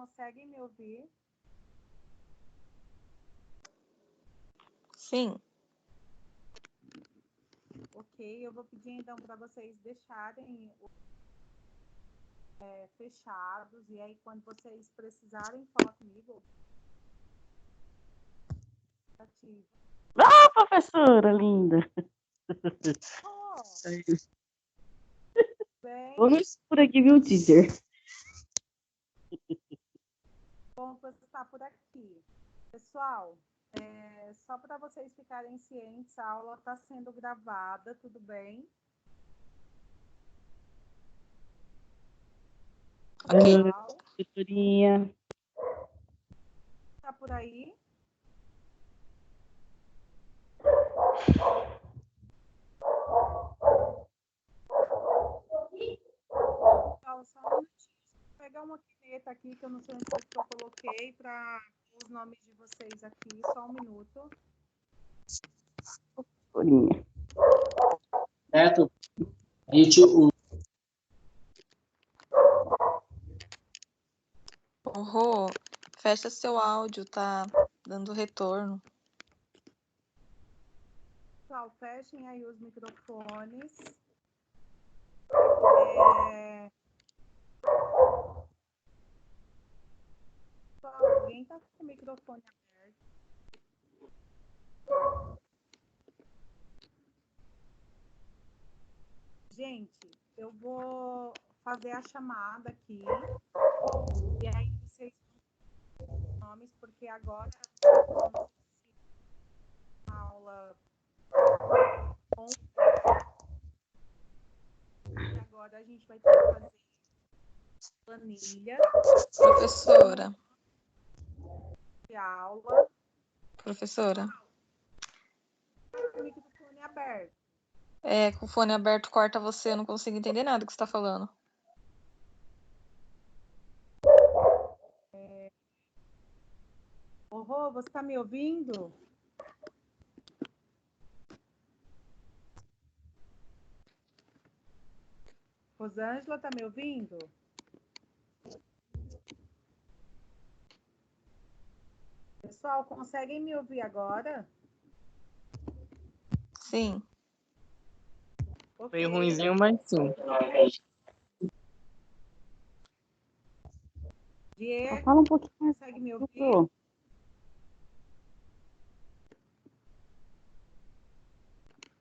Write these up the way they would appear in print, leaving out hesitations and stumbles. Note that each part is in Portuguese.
conseguem me ouvir? Sim. Ok, eu vou pedir então para vocês deixarem fechados, e aí quando vocês precisarem falar comigo, ativo. Ah, professora linda! Oh, bem, Vamos por aqui, viu, teacher? bom que você está por aqui. Pessoal, só para vocês ficarem cientes, a aula está sendo gravada, tudo bem? Ok. Professorinha. Está por aí? Pessoal, só um minutinho. Vou pegar uma caneta aqui, que eu não sei onde foi que eu coloquei, para os nomes de vocês aqui. Só um minuto. Professorinha. Certo? 21. Rô, fecha seu áudio, tá dando retorno. Pessoal, fechem aí os microfones. Pessoal, alguém está com o microfone aberto? Gente, eu vou fazer a chamada aqui. E aí vocês vão os nomes, porque agora a aula e agora a gente vai ter que fazer planilha Professora, de aula. professora. Com o microfone aberto. Com o fone aberto corta você, eu não consigo entender nada que você tá falando. Rô, você está me ouvindo? Rosângela, está me ouvindo? Pessoal, conseguem me ouvir agora? Sim. Ok. Meio ruinzinho, mas sim. Diego, Fala um pouquinho mais. consegue me ouvir? Professor.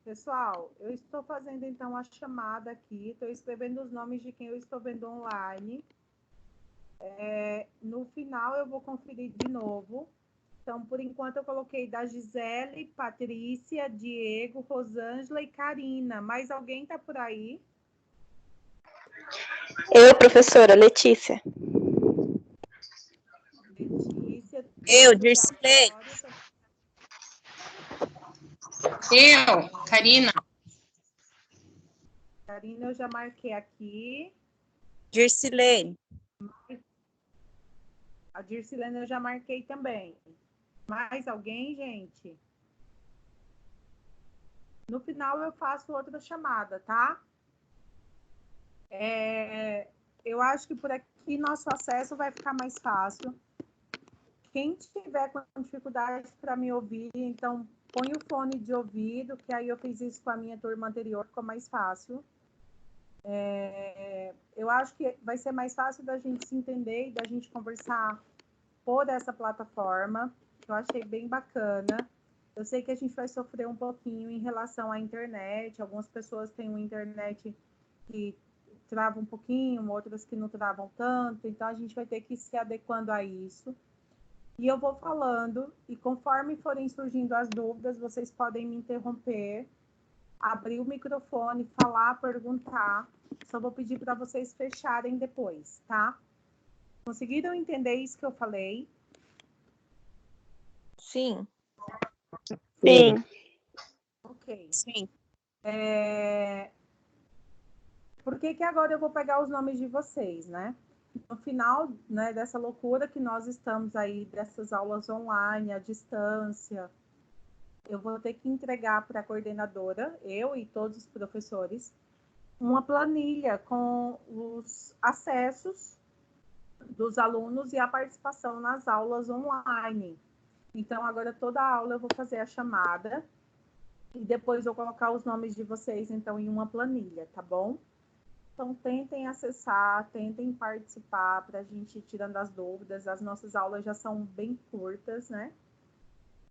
Pessoal, eu estou fazendo então a chamada aqui, estou escrevendo os nomes de quem eu estou vendo online. No final eu vou conferir de novo. Então, por enquanto, eu coloquei da Gisele, Patrícia, Diego, Rosângela e Karina. Mais alguém está por aí? Eu, professora Letícia. Letícia. Eu, Dircilei. Eu, Karina. Karina, eu já marquei aqui. Dircilei. A Dircilene eu já marquei também. Mais alguém, gente? No final eu faço outra chamada, tá? Eu acho que por aqui nosso acesso vai ficar mais fácil. Quem tiver com dificuldade para me ouvir, então põe o fone de ouvido, que aí eu fiz isso com a minha turma anterior, ficou mais fácil. Eu acho que vai ser mais fácil da gente se entender e da gente conversar por essa plataforma, que eu achei bem bacana. Eu sei que a gente vai sofrer um pouquinho em relação à internet. Algumas pessoas têm uma internet que trava um pouquinho, outras que não travam tanto. Então, a gente vai ter que ir se adequando a isso. E eu vou falando, e conforme forem surgindo as dúvidas, vocês podem me interromper, abrir o microfone, falar, perguntar. Só vou pedir para vocês fecharem depois, tá? Conseguiram entender isso que eu falei? Sim. Sim. Ok. Sim. Por que agora eu vou pegar os nomes de vocês, né? No final, né, dessa loucura que nós estamos aí, dessas aulas online, à distância, eu vou ter que entregar para a coordenadora, eu e todos os professores, uma planilha com os acessos dos alunos e a participação nas aulas online. Então, agora toda aula eu vou fazer a chamada e depois eu vou colocar os nomes de vocês, então, em uma planilha, tá bom? Então, tentem acessar, tentem participar para a gente ir tirando as dúvidas. As nossas aulas já são bem curtas, né?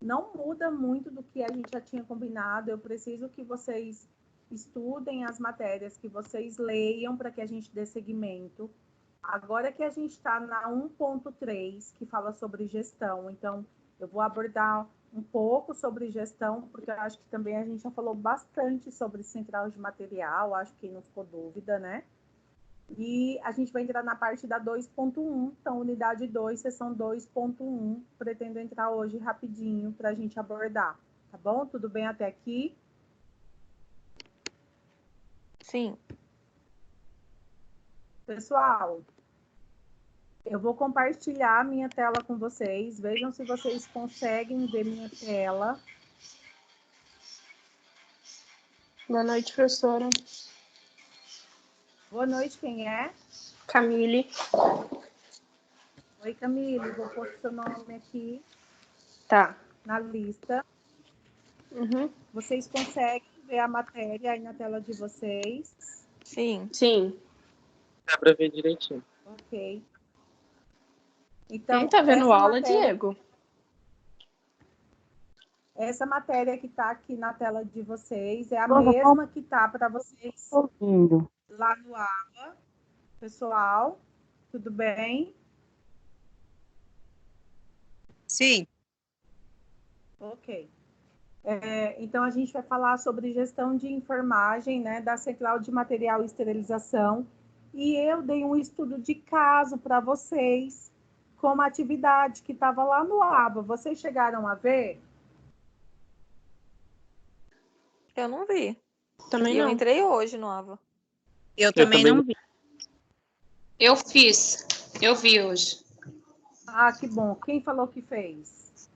Não muda muito do que a gente já tinha combinado. Eu preciso que vocês estudem as matérias, que vocês leiam para que a gente dê seguimento. Agora que a gente está na 1.3, que fala sobre gestão, então eu vou abordar um pouco sobre gestão, porque eu acho que também a gente já falou bastante sobre central de material, acho que não ficou dúvida, né? E a gente vai entrar na parte da 2.1, então unidade 2, seção 2.1, pretendo entrar hoje rapidinho para a gente abordar, tá bom? Tudo bem até aqui? Sim. Pessoal, eu vou compartilhar minha tela com vocês. Vejam se vocês conseguem ver minha tela. Boa noite, professora. Boa noite, quem é? Camille. Oi, Camille. Vou pôr seu nome aqui Tá. na lista. Uhum. Vocês conseguem ver a matéria aí na tela de vocês? Sim. Sim. Dá pra ver direitinho. Ok. Então, Quem tá vendo essa aula, matéria, Diego? essa matéria que está aqui na tela de vocês é a mesma que está para vocês Ouvindo. lá no AVA. Pessoal, tudo bem? Sim. Ok. Então, a gente vai falar sobre gestão de enfermagem, né, da Central de Material e Esterilização. E eu dei um estudo de caso para vocês, com uma atividade que estava lá no ABA. Vocês chegaram a ver? Eu não vi. Também E eu não. entrei hoje no AVA. Eu também também não vi. Eu fiz. Eu vi hoje. Ah, que bom. Quem falou que fez?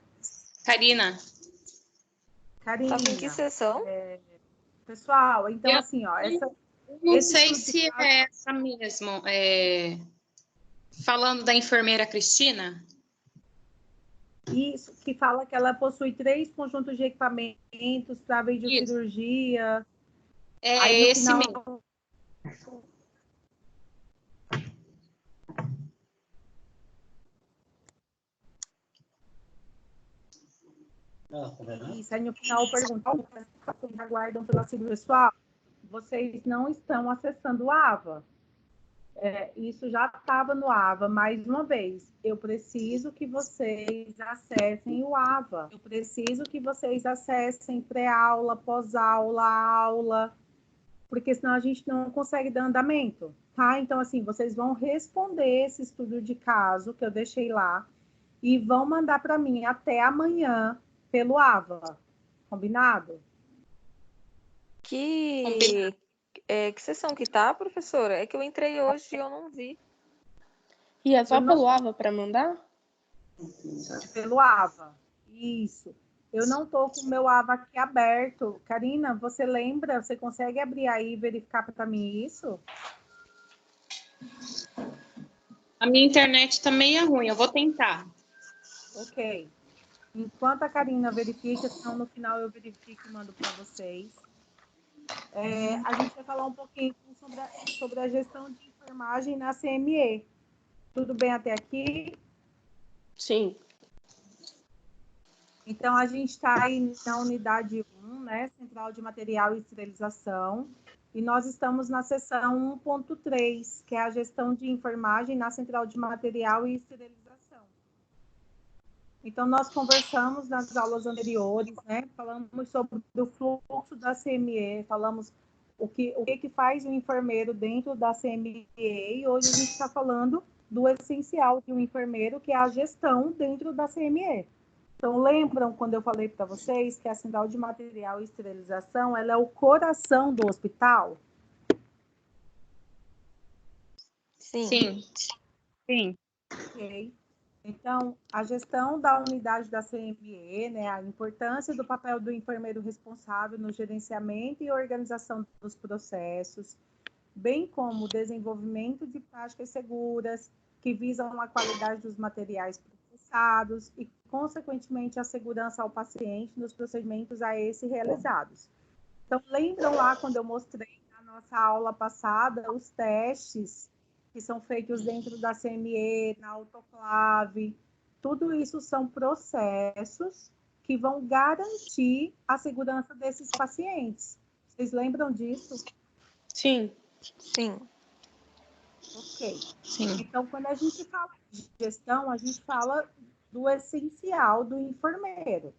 Karina. Karina. Tava em que sessão? Pessoal, então Eu- assim, ó, Não esse sei estudo de se caso- é essa mesmo. Falando da enfermeira Cristina? isso que fala que ela possui 3 conjuntos de equipamentos para videocirurgia. É Aí, no esse final, mesmo. isso, aí no final eu pergunto, vocês aguardam pela cirurgia pessoal? Vocês não estão acessando o AVA. Isso já estava no AVA, mais uma vez. Eu preciso que vocês acessem o AVA. Eu preciso que vocês acessem pré-aula, pós-aula, aula, porque senão a gente não consegue dar andamento, tá? Então, assim, vocês vão responder esse estudo de caso que eu deixei lá e vão mandar para mim até amanhã pelo AVA. Combinado? Que sessão que tá, professora? É que eu entrei hoje e eu não vi. E é só Eu não- pelo AVA para mandar? Pelo AVA. Isso. Eu não estou com o meu AVA aqui aberto. Karina, você lembra? Você consegue abrir aí e verificar para mim isso? A minha internet tá meio ruim. Eu vou tentar. Ok. Enquanto a Karina verifica, senão no final eu verifico e mando para vocês. A gente vai falar um pouquinho sobre a gestão de enfermagem na CME. Tudo bem até aqui? Sim. Então, a gente está aí na unidade 1, né? Central de Material e Esterilização. E nós estamos na seção 1.3, que é a gestão de enfermagem na Central de Material e Esterilização. Então, nós conversamos nas aulas anteriores, né? Falamos sobre o fluxo da CME, falamos o que faz o enfermeiro dentro da CME, e hoje a gente está falando do essencial de um enfermeiro, que é a gestão dentro da CME. Então, lembram quando eu falei para vocês que a Central de Material e Esterilização, ela é o coração do hospital? Sim. Sim. Sim. Ok. Então, a gestão da unidade da CME, né, a importância do papel do enfermeiro responsável no gerenciamento e organização dos processos, bem como o desenvolvimento de práticas seguras, que visam a qualidade dos materiais processados e, consequentemente, a segurança ao paciente nos procedimentos a esse realizados. Então, lembram lá quando eu mostrei na nossa aula passada os testes que são feitos dentro da CME, na autoclave? Tudo isso são processos que vão garantir a segurança desses pacientes. Vocês lembram disso? Sim. Sim. Ok. Sim. Então, quando a gente fala de gestão, a gente fala do essencial do enfermeiro.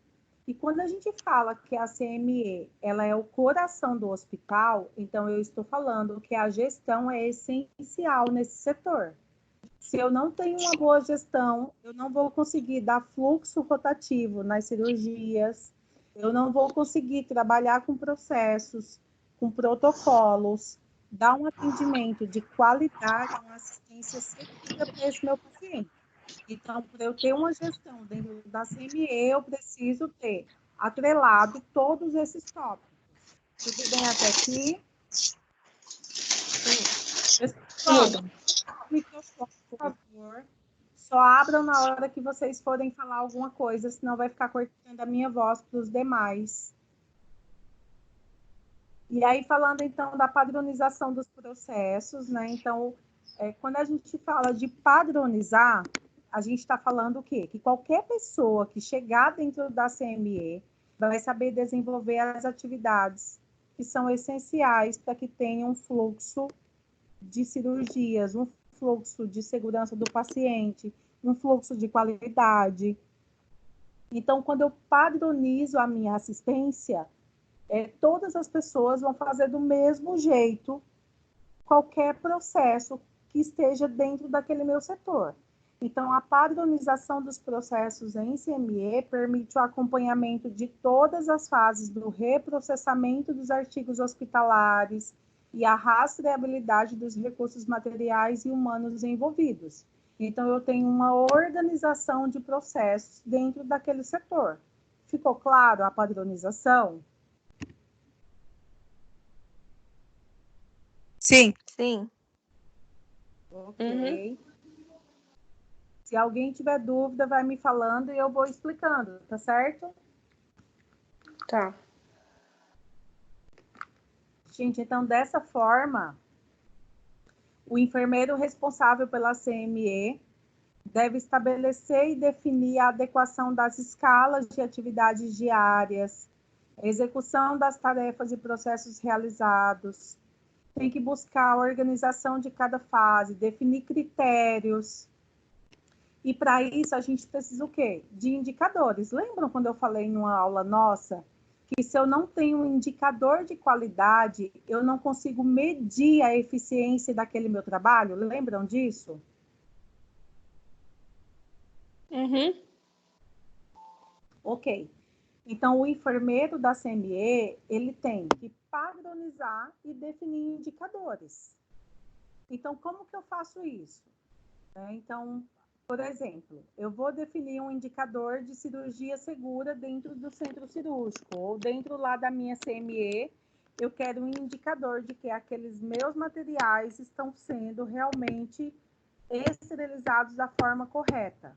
E quando a gente fala que a CME ela é o coração do hospital, então eu estou falando que a gestão é essencial nesse setor. Se eu não tenho uma boa gestão, eu não vou conseguir dar fluxo rotativo nas cirurgias, eu não vou conseguir trabalhar com processos, com protocolos, dar um atendimento de qualidade, uma assistência segura para esse meu paciente. Então, para eu ter uma gestão dentro da CME, eu preciso ter atrelado todos esses tópicos. Tudo bem até aqui? Pessoal, microfone, por favor. Só abram na hora que vocês forem falar alguma coisa, senão vai ficar cortando a minha voz para os demais. E aí, falando então da padronização dos processos, né? Então, quando a gente fala de padronizar, a gente está falando o quê? Que qualquer pessoa que chegar dentro da CME vai saber desenvolver as atividades que são essenciais para que tenha um fluxo de cirurgias, um fluxo de segurança do paciente, um fluxo de qualidade. Então, quando eu padronizo a minha assistência, todas as pessoas vão fazer do mesmo jeito qualquer processo que esteja dentro daquele meu setor. Então, a padronização dos processos em CME permite o acompanhamento de todas as fases do reprocessamento dos artigos hospitalares e a rastreabilidade dos recursos materiais e humanos envolvidos. Então, eu tenho uma organização de processos dentro daquele setor. Ficou claro a padronização? Sim. Sim. Ok. Se alguém tiver dúvida, vai me falando e eu vou explicando, tá certo? Tá. Gente, então, dessa forma, o enfermeiro responsável pela CME deve estabelecer e definir a adequação das escalas de atividades diárias, a execução das tarefas e processos realizados, tem que buscar a organização de cada fase, definir critérios. E para isso a gente precisa o quê? De indicadores. Lembram quando eu falei numa aula nossa que se eu não tenho um indicador de qualidade, eu não consigo medir a eficiência daquele meu trabalho? Lembram disso? Uhum. Ok. Então, o enfermeiro da CME, ele tem que padronizar e definir indicadores. Então, como que eu faço isso? Então, por exemplo, eu vou definir um indicador de cirurgia segura dentro do centro cirúrgico, ou dentro lá da minha CME, eu quero um indicador de que aqueles meus materiais estão sendo realmente esterilizados da forma correta.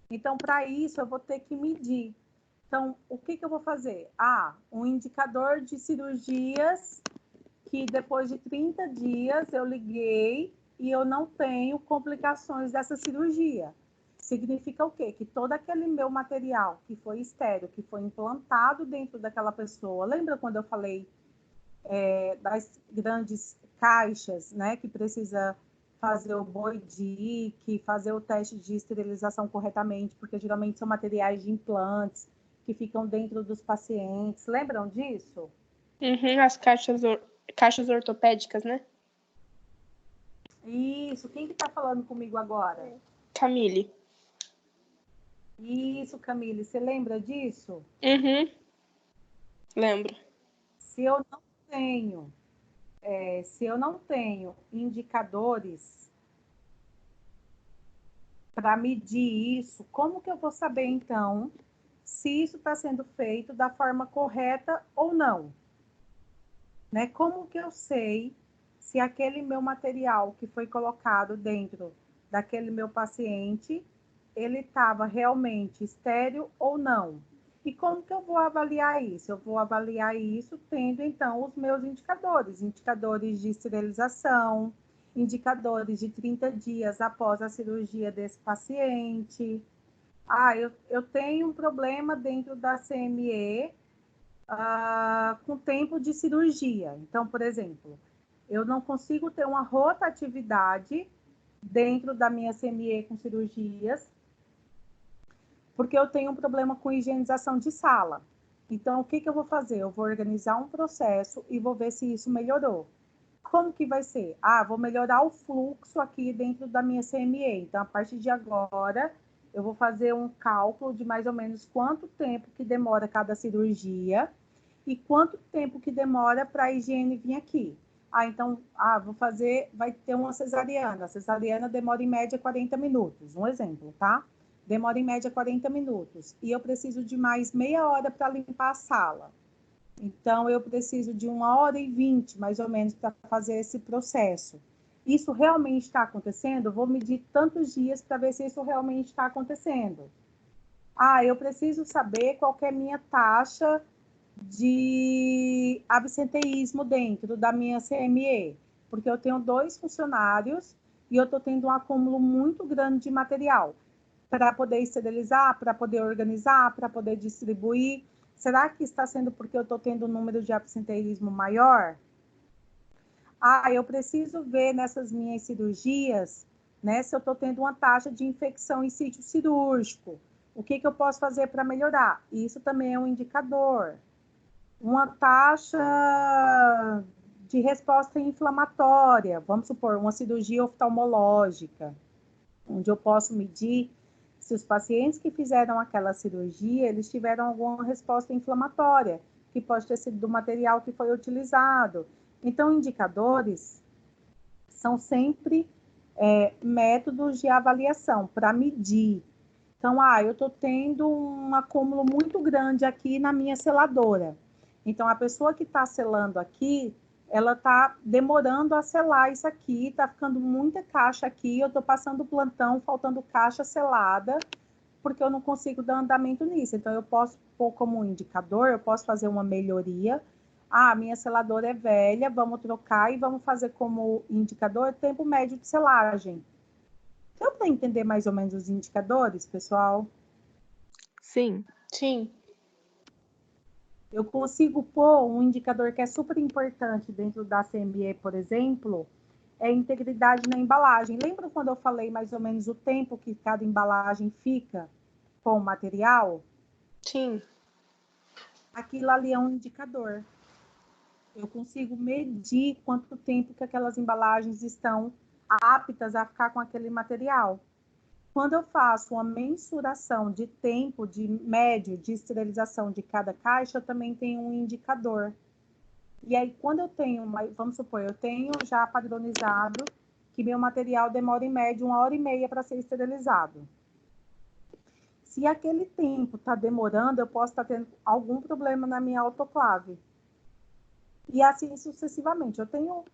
Então, para isso, eu vou ter que medir. Então, o que eu vou fazer? Um indicador de cirurgias que depois de 30 dias eu liguei e eu não tenho complicações dessa cirurgia. Significa o quê? Que todo aquele meu material que foi estéril, que foi implantado dentro daquela pessoa, lembra quando eu falei das grandes caixas, né, que precisa fazer o BOIDIC, fazer o teste de esterilização corretamente, porque geralmente são materiais de implantes que ficam dentro dos pacientes. Lembram disso? Uhum, as caixas ortopédicas, né? Isso. Quem que tá falando comigo agora? Camille. Isso, Camille. Você lembra disso? Uhum. Lembro. Se eu não tenho indicadores para medir isso, como que eu vou saber, então, se isso está sendo feito da forma correta ou não? Né? Como que eu sei se aquele meu material que foi colocado dentro daquele meu paciente, ele estava realmente estéril ou não. E como que eu vou avaliar isso? Eu vou avaliar isso tendo, então, os meus indicadores de esterilização, indicadores de 30 dias após a cirurgia desse paciente. Eu tenho um problema dentro da CME com tempo de cirurgia. Então, por exemplo, eu não consigo ter uma rotatividade dentro da minha CME com cirurgias, porque eu tenho um problema com higienização de sala. Então, o que eu vou fazer? Eu vou organizar um processo e vou ver se isso melhorou. Como que vai ser? Vou melhorar o fluxo aqui dentro da minha CME. Então, a partir de agora, eu vou fazer um cálculo de mais ou menos quanto tempo que demora cada cirurgia e quanto tempo que demora para a higiene vir aqui. Vai ter uma cesariana. A cesariana demora em média 40 minutos. Um exemplo, tá? Demora em média 40 minutos. E eu preciso de mais meia hora para limpar a sala. Então, eu preciso de 1h20, mais ou menos, para fazer esse processo. Isso realmente está acontecendo? Eu vou medir tantos dias para ver se isso realmente está acontecendo. Eu preciso saber qual que é a minha taxa de absenteísmo dentro da minha CME, porque eu tenho 2 funcionários e eu estou tendo um acúmulo muito grande de material para poder esterilizar, para poder organizar, para poder distribuir. Será que está sendo porque eu estou tendo um número de absenteísmo maior? Eu preciso ver nessas minhas cirurgias, né, se eu estou tendo uma taxa de infecção em sítio cirúrgico. O que eu posso fazer para melhorar? Isso também é um indicador. Uma taxa de resposta inflamatória, vamos supor, uma cirurgia oftalmológica, onde eu posso medir se os pacientes que fizeram aquela cirurgia, eles tiveram alguma resposta inflamatória, que pode ter sido do material que foi utilizado. Então, indicadores são sempre métodos de avaliação para medir. Então, eu estou tendo um acúmulo muito grande aqui na minha seladora. Então, a pessoa que está selando aqui, ela está demorando a selar isso aqui, está ficando muita caixa aqui, eu estou passando plantão, faltando caixa selada, porque eu não consigo dar andamento nisso. Então, eu posso pôr como indicador, eu posso fazer uma melhoria. Minha seladora é velha, vamos trocar e vamos fazer como indicador tempo médio de selagem. Deu para entender mais ou menos os indicadores, pessoal? Sim. Sim. Eu consigo pôr um indicador que é super importante dentro da CME, por exemplo, é a integridade na embalagem. Lembra quando eu falei mais ou menos o tempo que cada embalagem fica com o material? Sim. Aquilo ali é um indicador. Eu consigo medir quanto tempo que aquelas embalagens estão aptas a ficar com aquele material. Quando eu faço uma mensuração de tempo de médio de esterilização de cada caixa, eu também tenho um indicador. E aí, quando eu tenho, vamos supor, eu tenho já padronizado que meu material demora em média 1h30 para ser esterilizado. Se aquele tempo está demorando, eu posso estar tendo algum problema na minha autoclave. E assim sucessivamente. Eu tenho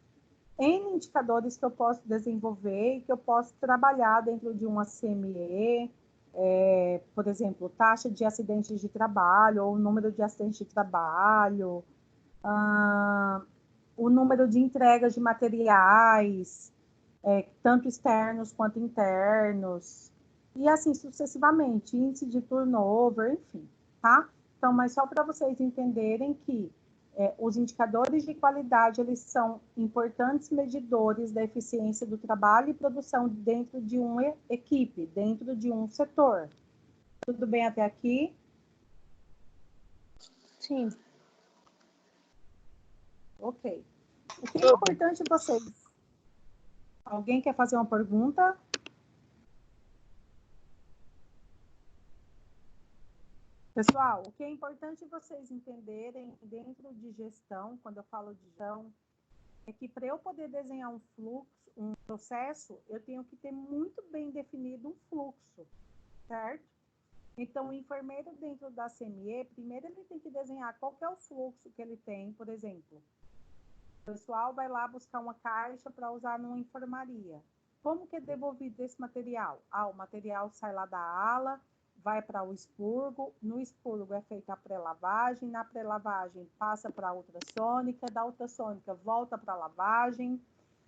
N indicadores que eu posso desenvolver e que eu posso trabalhar dentro de uma CME, por exemplo, taxa de acidentes de trabalho ou número de acidentes de trabalho, o número de entregas de materiais, tanto externos quanto internos, e assim sucessivamente, índice de turnover, enfim, tá? Então, mas só para vocês entenderem que os indicadores de qualidade, eles são importantes medidores da eficiência do trabalho e produção dentro de uma equipe, dentro de um setor. Tudo bem até aqui? Sim. Ok. O que é importante vocês? Alguém quer fazer uma pergunta? Pessoal, o que é importante vocês entenderem dentro de gestão, quando eu falo de gestão, é que para eu poder desenhar um fluxo, um processo, eu tenho que ter muito bem definido um fluxo, certo? Então, o enfermeiro dentro da CME, primeiro ele tem que desenhar qual que é o fluxo que ele tem, por exemplo. O pessoal vai lá buscar uma caixa para usar numa enfermaria. Como que é devolvido esse material? O material sai lá da ala, vai para o expurgo, no expurgo é feita a pré-lavagem, na pré-lavagem passa para a ultrassônica, da ultrassônica volta para a lavagem,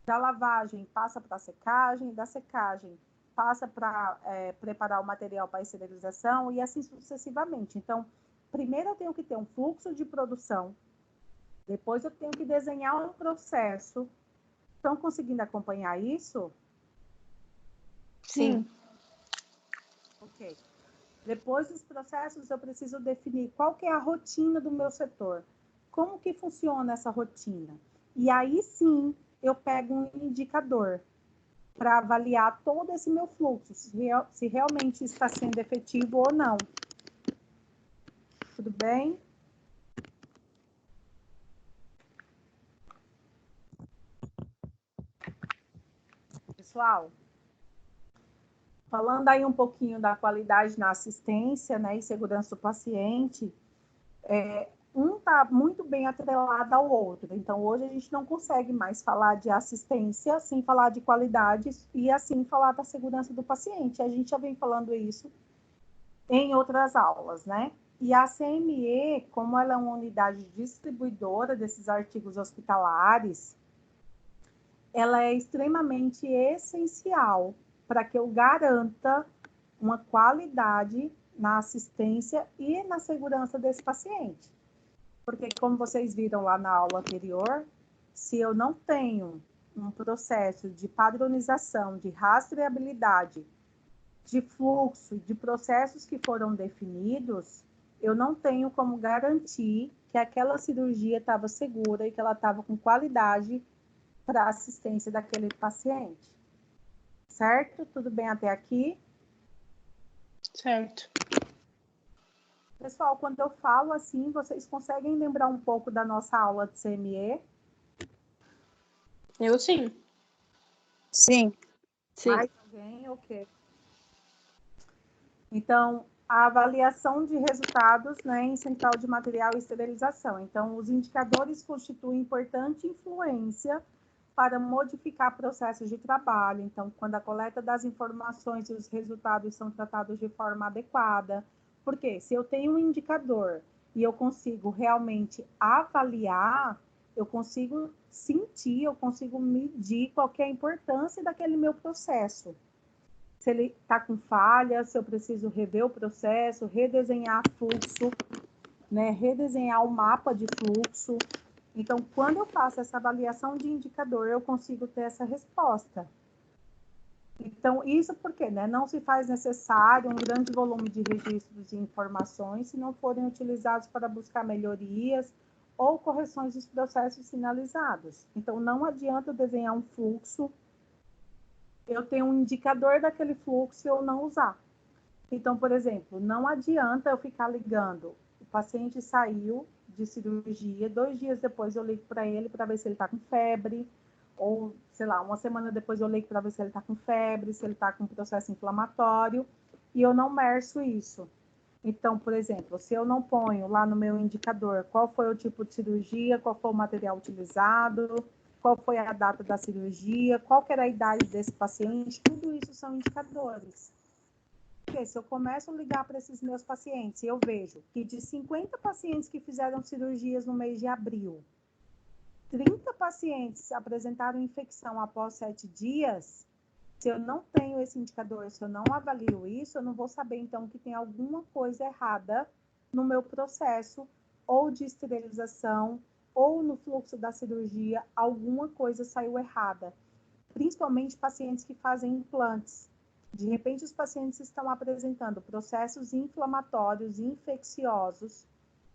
da lavagem passa para a secagem, da secagem passa para preparar o material para a esterilização e assim sucessivamente. Então, primeiro eu tenho que ter um fluxo de produção, depois eu tenho que desenhar um processo. Estão conseguindo acompanhar isso? Sim. Ok. Depois dos processos, eu preciso definir qual que é a rotina do meu setor. Como que funciona essa rotina? E aí sim, eu pego um indicador para avaliar todo esse meu fluxo, se realmente está sendo efetivo ou não. Tudo bem? Pessoal, falando aí um pouquinho da qualidade na assistência, né, e segurança do paciente, um está muito bem atrelado ao outro. Então, hoje a gente não consegue mais falar de assistência sem falar de qualidade e assim falar da segurança do paciente. A gente já vem falando isso em outras aulas, né? E a CME, como ela é uma unidade distribuidora desses artigos hospitalares, ela é extremamente essencial para que eu garanta uma qualidade na assistência e na segurança desse paciente. Porque, como vocês viram lá na aula anterior, se eu não tenho um processo de padronização, de rastreabilidade, de fluxo, de processos que foram definidos, eu não tenho como garantir que aquela cirurgia estava segura e que ela estava com qualidade para a assistência daquele paciente. Certo? Tudo bem até aqui? Certo. Pessoal, quando eu falo assim, vocês conseguem lembrar um pouco da nossa aula de CME? Eu sim. Sim. Mais alguém? Ok. Então, a avaliação de resultados, né, em central de material e esterilização. Então, os indicadores constituem importante influência para modificar processos de trabalho. Então, quando a coleta das informações e os resultados são tratados de forma adequada. Porque se eu tenho um indicador e eu consigo realmente avaliar, eu consigo sentir, eu consigo medir qual que é a importância daquele meu processo. Se ele está com falha, se eu preciso rever o processo, redesenhar fluxo, né, redesenhar o mapa de fluxo. Então, quando eu faço essa avaliação de indicador, eu consigo ter essa resposta. Então, isso porque, né, não se faz necessário um grande volume de registros e informações se não forem utilizados para buscar melhorias ou correções dos processos sinalizados. Então, não adianta eu desenhar um fluxo, eu tenho um indicador daquele fluxo e eu não usar. Então, por exemplo, não adianta eu ficar ligando. O paciente saiu de cirurgia, 2 dias depois eu ligo para ele para ver se ele está com febre, ou, sei lá, uma semana depois eu ligo para ver se ele está com febre, se ele está com processo inflamatório, e eu não merço isso. Então, por exemplo, se eu não ponho lá no meu indicador qual foi o tipo de cirurgia, qual foi o material utilizado, qual foi a data da cirurgia, qual que era a idade desse paciente, tudo isso são indicadores. Porque se eu começo a ligar para esses meus pacientes e eu vejo que de 50 pacientes que fizeram cirurgias no mês de abril, 30 pacientes apresentaram infecção após 7 dias, se eu não tenho esse indicador, se eu não avalio isso, eu não vou saber, então, que tem alguma coisa errada no meu processo, ou de esterilização, ou no fluxo da cirurgia, alguma coisa saiu errada. Principalmente pacientes que fazem implantes. De repente, os pacientes estão apresentando processos inflamatórios, infecciosos,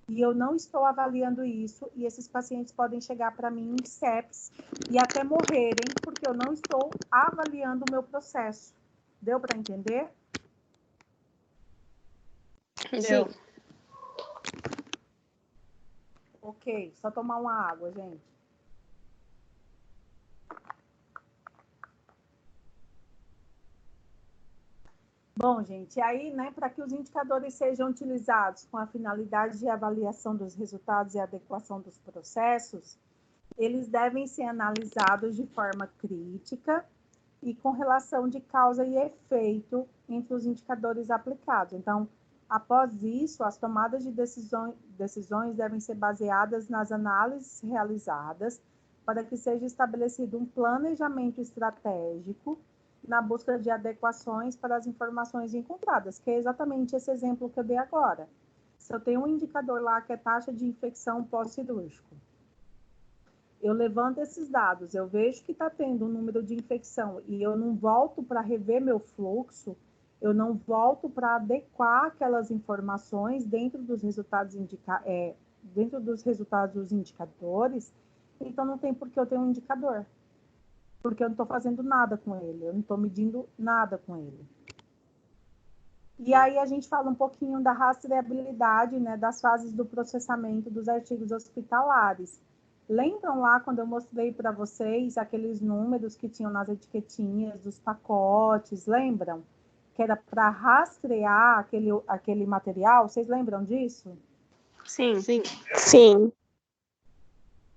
e eu não estou avaliando isso, e esses pacientes podem chegar para mim em sepsis e até morrerem, porque eu não estou avaliando o meu processo. Deu para entender? Deu. Ok, só tomar uma água, gente. Bom, gente, aí, né, para que os indicadores sejam utilizados com a finalidade de avaliação dos resultados e adequação dos processos, eles devem ser analisados de forma crítica e com relação de causa e efeito entre os indicadores aplicados. Então, após isso, as tomadas de decisões devem ser baseadas nas análises realizadas para que seja estabelecido um planejamento estratégico na busca de adequações para as informações encontradas, que é exatamente esse exemplo que eu dei agora. Se eu tenho um indicador lá que é taxa de infecção pós-cirúrgico, eu levanto esses dados, eu vejo que está tendo um número de infecção e eu não volto para rever meu fluxo, eu não volto para adequar aquelas informações dentro dos resultados dos indicadores, então não tem por que eu ter um indicador, porque eu não estou fazendo nada com ele, eu não estou medindo nada com ele. E aí a gente fala um pouquinho da rastreabilidade, né, das fases do processamento dos artigos hospitalares. Lembram lá quando eu mostrei para vocês aqueles números que tinham nas etiquetinhas dos pacotes, lembram? Que era para rastrear aquele material, vocês lembram disso? Sim. Sim. Sim.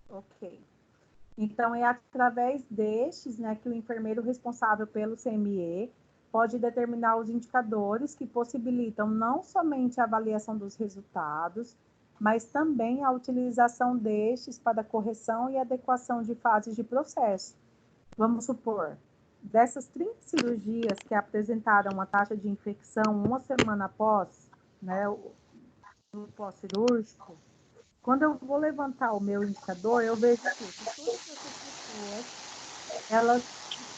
Ok. Então, é através destes, né, que o enfermeiro responsável pelo CME pode determinar os indicadores que possibilitam não somente a avaliação dos resultados, mas também a utilização destes para correção e adequação de fases de processo. Vamos supor, dessas 30 cirurgias que apresentaram uma taxa de infecção uma semana após, né, o pós-cirúrgico, quando eu vou levantar o meu indicador, eu vejo que todas essas pessoas, elas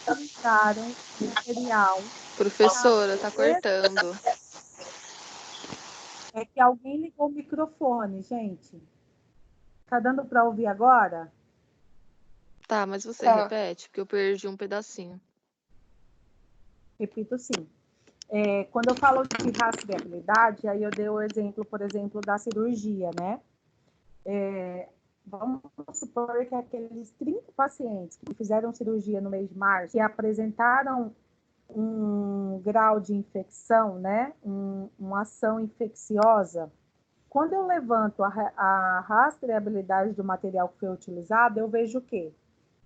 utilizaram material. Professora, tá cortando. É que alguém ligou o microfone, gente. Tá dando para ouvir agora? Tá, mas você Tá. repete, porque eu perdi um pedacinho. Repito, sim. Quando eu falo de rastreabilidade, aí eu dei o exemplo, por exemplo, da cirurgia, né? Vamos supor que aqueles 30 pacientes que fizeram cirurgia no mês de março, que apresentaram um grau de infecção, né? Uma ação infecciosa. Quando eu levanto a rastreabilidade do material que foi utilizado, eu vejo o quê?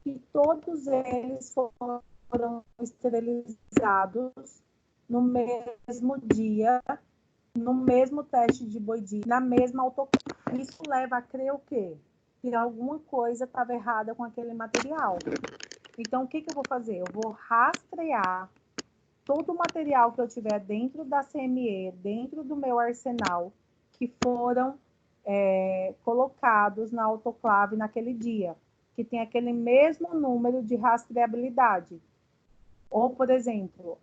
Que todos eles foram esterilizados no mesmo dia, no mesmo teste de Boydin, na mesma autoclave. Isso leva a crer o quê? Que alguma coisa estava errada com aquele material. Então, o que eu vou fazer? Eu vou rastrear todo o material que eu tiver dentro da CME, dentro do meu arsenal, que foram colocados na autoclave naquele dia, que tem aquele mesmo número de rastreabilidade. Ou, por exemplo,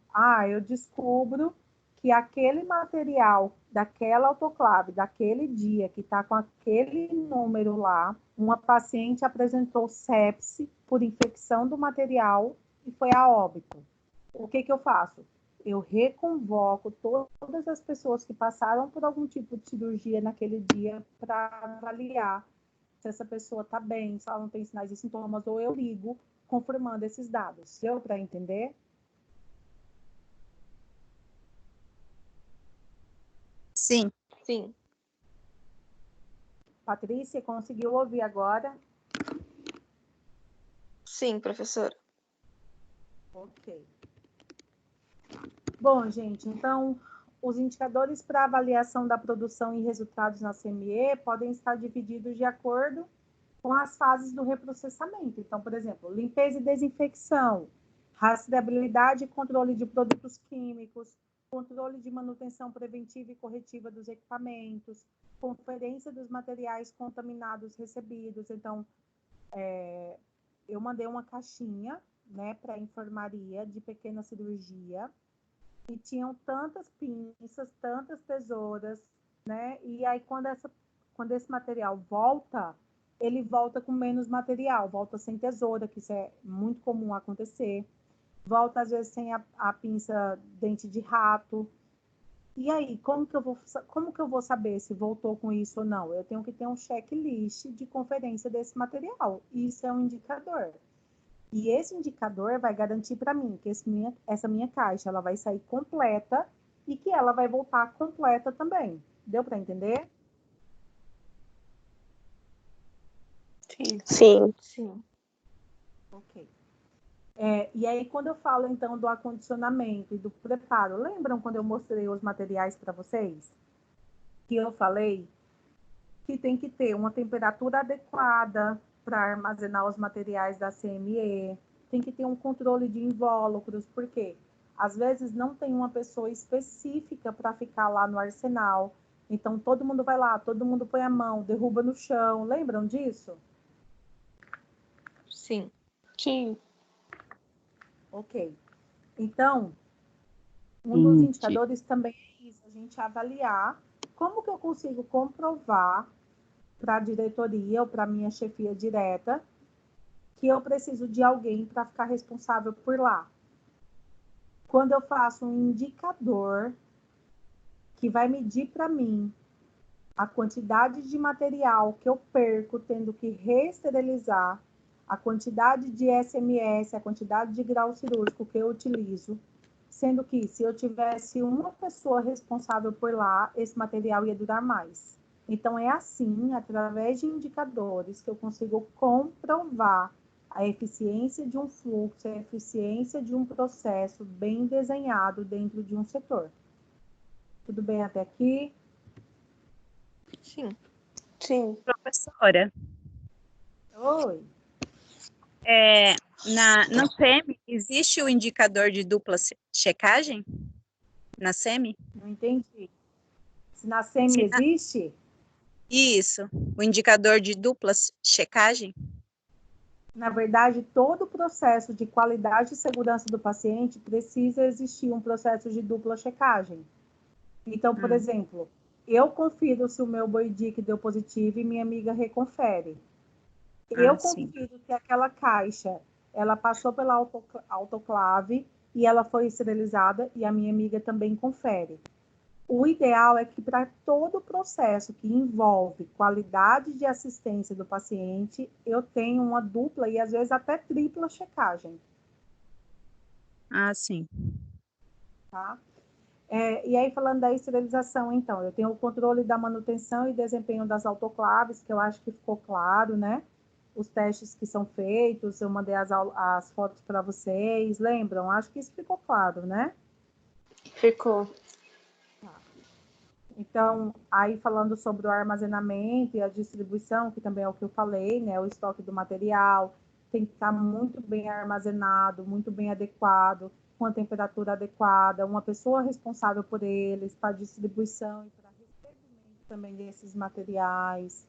eu descubro que aquele material daquela autoclave, daquele dia, que está com aquele número lá, uma paciente apresentou sepse por infecção do material e foi a óbito. O que eu faço? Eu reconvoco todas as pessoas que passaram por algum tipo de cirurgia naquele dia para avaliar se essa pessoa está bem, se ela não tem sinais e sintomas, ou eu ligo confirmando esses dados. Deu para entender? Sim. Sim. Patrícia, conseguiu ouvir agora? Sim, professora. Ok. Bom, gente, então, os indicadores para avaliação da produção e resultados na CME podem estar divididos de acordo com as fases do reprocessamento. Então, por exemplo, limpeza e desinfecção, rastreabilidade e controle de produtos químicos, controle de manutenção preventiva e corretiva dos equipamentos, conferência dos materiais contaminados recebidos. Então, eu mandei uma caixinha, né, para a enfermaria de pequena cirurgia, e tinham tantas pinças, tantas tesouras, né? E aí, quando esse material volta, ele volta com menos material, volta sem tesoura, que isso é muito comum acontecer. Volta, às vezes, sem a pinça dente de rato. E aí, como que eu vou saber se voltou com isso ou não? Eu tenho que ter um checklist de conferência desse material. Isso é um indicador. E esse indicador vai garantir para mim que essa minha caixa ela vai sair completa e que ela vai voltar completa também. Deu para entender? Sim. Sim. Sim. Ok. E aí, quando eu falo, então, do acondicionamento e do preparo, lembram quando eu mostrei os materiais para vocês? Que eu falei que tem que ter uma temperatura adequada para armazenar os materiais da CME, tem que ter um controle de invólucros, porque às vezes não tem uma pessoa específica para ficar lá no arsenal. Então, todo mundo vai lá, todo mundo põe a mão, derruba no chão. Lembram disso? Sim. Sim. Ok. Então, um dos Gente. indicadores também é isso, a gente avaliar como que eu consigo comprovar para a diretoria ou para a minha chefia direta que eu preciso de alguém para ficar responsável por lá. Quando eu faço um indicador que vai medir para mim a quantidade de material que eu perco tendo que reesterilizar, a quantidade de SMS, a quantidade de grau cirúrgico que eu utilizo, sendo que se eu tivesse uma pessoa responsável por lá, esse material ia durar mais. Então, é assim, através de indicadores, que eu consigo comprovar a eficiência de um fluxo, a eficiência de um processo bem desenhado dentro de um setor. Tudo bem até aqui? Sim. Sim. Professora, Oi. no SEMI, existe o indicador de dupla checagem? Na SEMI? Não entendi. Se na SEMI Se na- existe? Isso, o indicador de dupla checagem? Na verdade, todo o processo de qualidade e segurança do paciente precisa existir um processo de dupla checagem. Então, por exemplo, eu confiro se o meu Boidic deu positivo e minha amiga reconfere. Eu Sim. confiro que aquela caixa, ela passou pela autoclave e ela foi esterilizada e a minha amiga também confere. O ideal é que para todo o processo que envolve qualidade de assistência do paciente, eu tenha uma dupla e às vezes até tripla checagem, Sim. tá? E aí, falando da esterilização, então, eu tenho o controle da manutenção e desempenho das autoclaves, que eu acho que ficou claro, né? Os testes que são feitos, eu mandei as fotos para vocês, lembram? Acho que isso ficou claro, né? Ficou. Então, aí falando sobre o armazenamento e a distribuição, que também é o que eu falei, né? O estoque do material tem que estar muito bem armazenado, muito bem adequado, com a temperatura adequada, uma pessoa responsável por eles, para distribuição e para recebimento também desses materiais.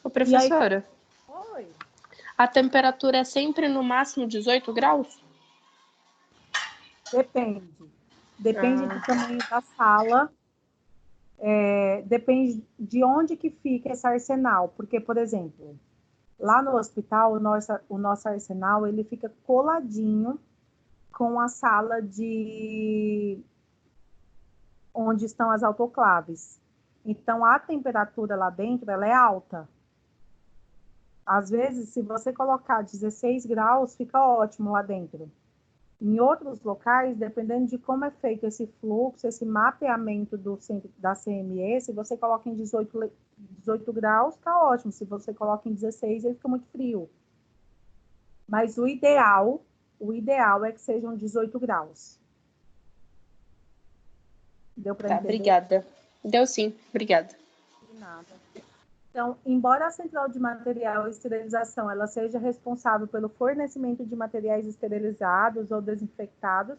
Ô, professora, Oi. a temperatura é sempre no máximo 18 graus? Depende. Depende do tamanho da sala. Depende de onde que fica esse arsenal. Porque, por exemplo, lá no hospital, o nosso arsenal, ele fica coladinho com a sala de onde estão as autoclaves. Então, a temperatura lá dentro, ela é alta. Às vezes, se você colocar 16 graus, fica ótimo lá dentro. Em outros locais, dependendo de como é feito esse fluxo, esse mapeamento da CME, se você coloca em 18 graus, está ótimo. Se você coloca em 16, ele fica muito frio. Mas o ideal é que sejam 18 graus. Deu para entender? Obrigada. Deu sim, obrigada. De nada. Então, embora a central de material e esterilização ela seja responsável pelo fornecimento de materiais esterilizados ou desinfectados,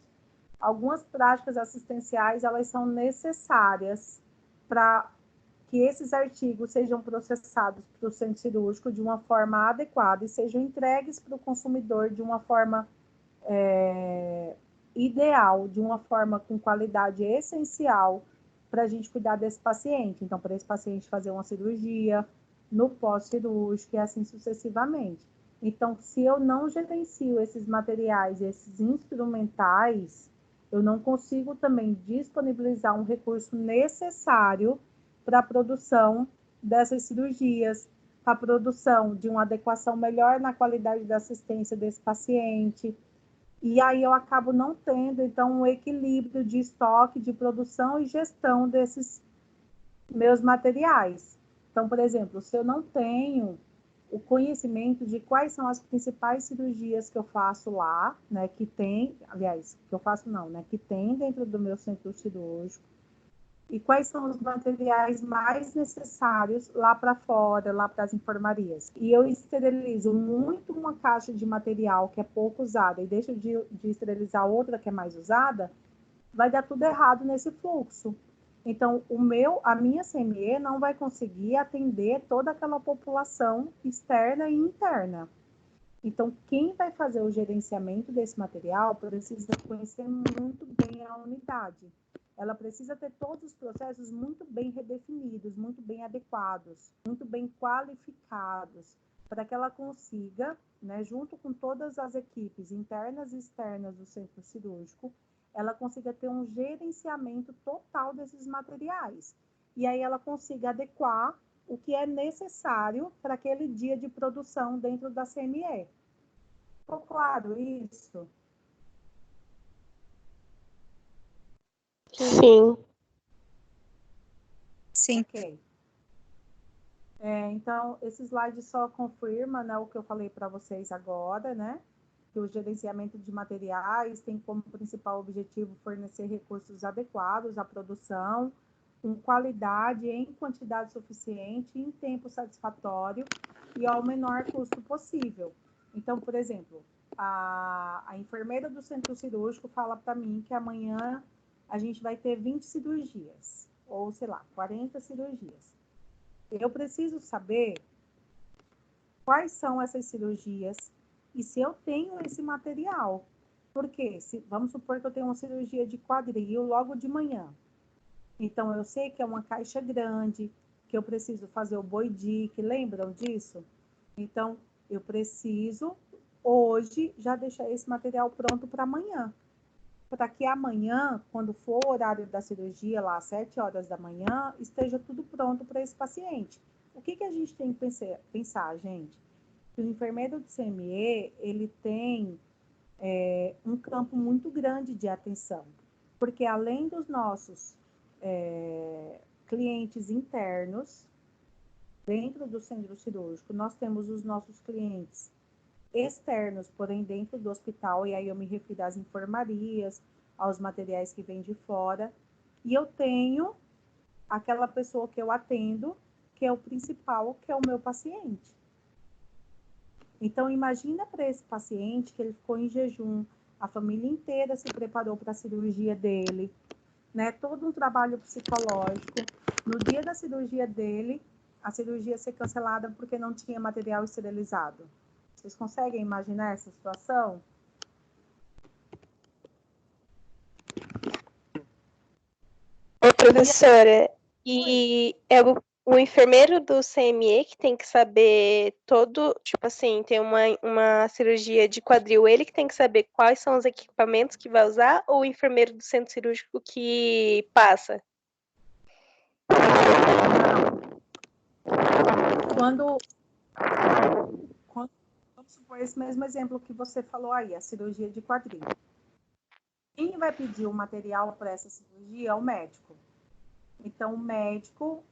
algumas práticas assistenciais elas são necessárias para que esses artigos sejam processados para o centro cirúrgico de uma forma adequada e sejam entregues para o consumidor de uma forma ideal, de uma forma com qualidade essencial para a gente cuidar desse paciente. Então, para esse paciente fazer uma cirurgia, no pós-cirúrgico e assim sucessivamente. Então, se eu não gerencio esses materiais, esses instrumentais, eu não consigo também disponibilizar um recurso necessário para a produção dessas cirurgias, para a produção de uma adequação melhor na qualidade da assistência desse paciente. E aí eu acabo não tendo, então, um equilíbrio de estoque, de produção e gestão desses meus materiais. Então, por exemplo, se eu não tenho o conhecimento de quais são as principais cirurgias que eu faço lá, né, que tem, aliás, que eu faço não, né, que tem dentro do meu centro cirúrgico, e quais são os materiais mais necessários lá para fora, lá para as enfermarias. E eu esterilizo muito uma caixa de material que é pouco usada e deixo de esterilizar outra que é mais usada, vai dar tudo errado nesse fluxo. Então, a minha CME não vai conseguir atender toda aquela população externa e interna. Então, quem vai fazer o gerenciamento desse material precisa conhecer muito bem a unidade. Ela precisa ter todos os processos muito bem redefinidos, muito bem adequados, muito bem qualificados, para que ela consiga, né, junto com todas as equipes internas e externas do centro cirúrgico, ela consiga ter um gerenciamento total desses materiais. E aí ela consiga adequar o que é necessário para aquele dia de produção dentro da CME. Ficou claro isso? Sim. Sim. Ok. Então, esse slide só confirma, né, o que eu falei para vocês agora, né? Que o gerenciamento de materiais tem como principal objetivo fornecer recursos adequados à produção, com qualidade, em quantidade suficiente, em tempo satisfatório e ao menor custo possível. Então, por exemplo, a enfermeira do centro cirúrgico fala para mim que amanhã a gente vai ter 20 cirurgias, ou sei lá, 40 cirurgias. Eu preciso saber quais são essas cirurgias e se eu tenho esse material. Porque, vamos supor que eu tenho uma cirurgia de quadril logo de manhã. Então, eu sei que é uma caixa grande, que eu preciso fazer o boidique, lembram disso? Então, eu preciso, hoje, já deixar esse material pronto para amanhã. Para que amanhã, quando for o horário da cirurgia, lá às 7 horas da manhã, esteja tudo pronto para esse paciente. O que a gente tem que pensar, gente? Que o enfermeiro de CME, ele tem um campo muito grande de atenção, porque além dos nossos clientes internos, dentro do centro cirúrgico, nós temos os nossos clientes externos, porém dentro do hospital, e aí eu me refiro às enfermarias, aos materiais que vêm de fora, e eu tenho aquela pessoa que eu atendo, que é o principal, que é o meu paciente. Então, imagina para esse paciente que ele ficou em jejum, a família inteira se preparou para a cirurgia dele, né? Todo um trabalho psicológico. No dia da cirurgia dele, a cirurgia ser cancelada porque não tinha material esterilizado. Vocês conseguem imaginar essa situação? Ô, professora, e é o enfermeiro do CME que tem que saber todo, tipo assim, tem uma cirurgia de quadril, ele que tem que saber quais são os equipamentos que vai usar, ou o enfermeiro do centro cirúrgico que passa? Quando vamos supor esse mesmo exemplo que você falou aí, a cirurgia de quadril. Quem vai pedir o material para essa cirurgia é o médico. Então, o médico,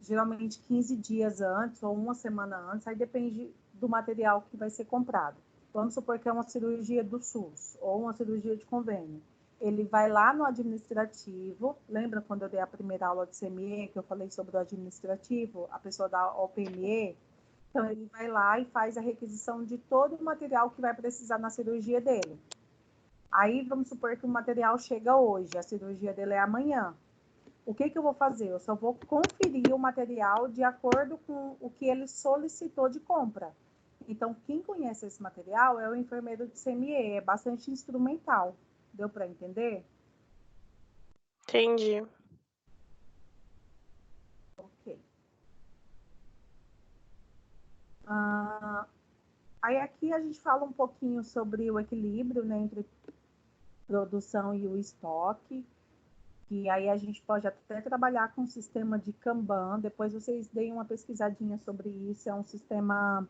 geralmente 15 dias antes ou uma semana antes, aí depende do material que vai ser comprado. Vamos supor que é uma cirurgia do SUS ou uma cirurgia de convênio. Ele vai lá no administrativo, lembra quando eu dei a primeira aula de CME, que eu falei sobre o administrativo, a pessoa da OPME? Então, ele vai lá e faz a requisição de todo o material que vai precisar na cirurgia dele. Aí, vamos supor que o material chega hoje, a cirurgia dele é amanhã. O que eu vou fazer? Eu só vou conferir o material de acordo com o que ele solicitou de compra. Então, quem conhece esse material é o enfermeiro de CME, é bastante instrumental. Deu para entender? Entendi. Ok. Aí aqui a gente fala um pouquinho sobre o equilíbrio, né, entre produção e o estoque. E aí a gente pode até trabalhar com um sistema de Kanban. Depois vocês deem uma pesquisadinha sobre isso. É um sistema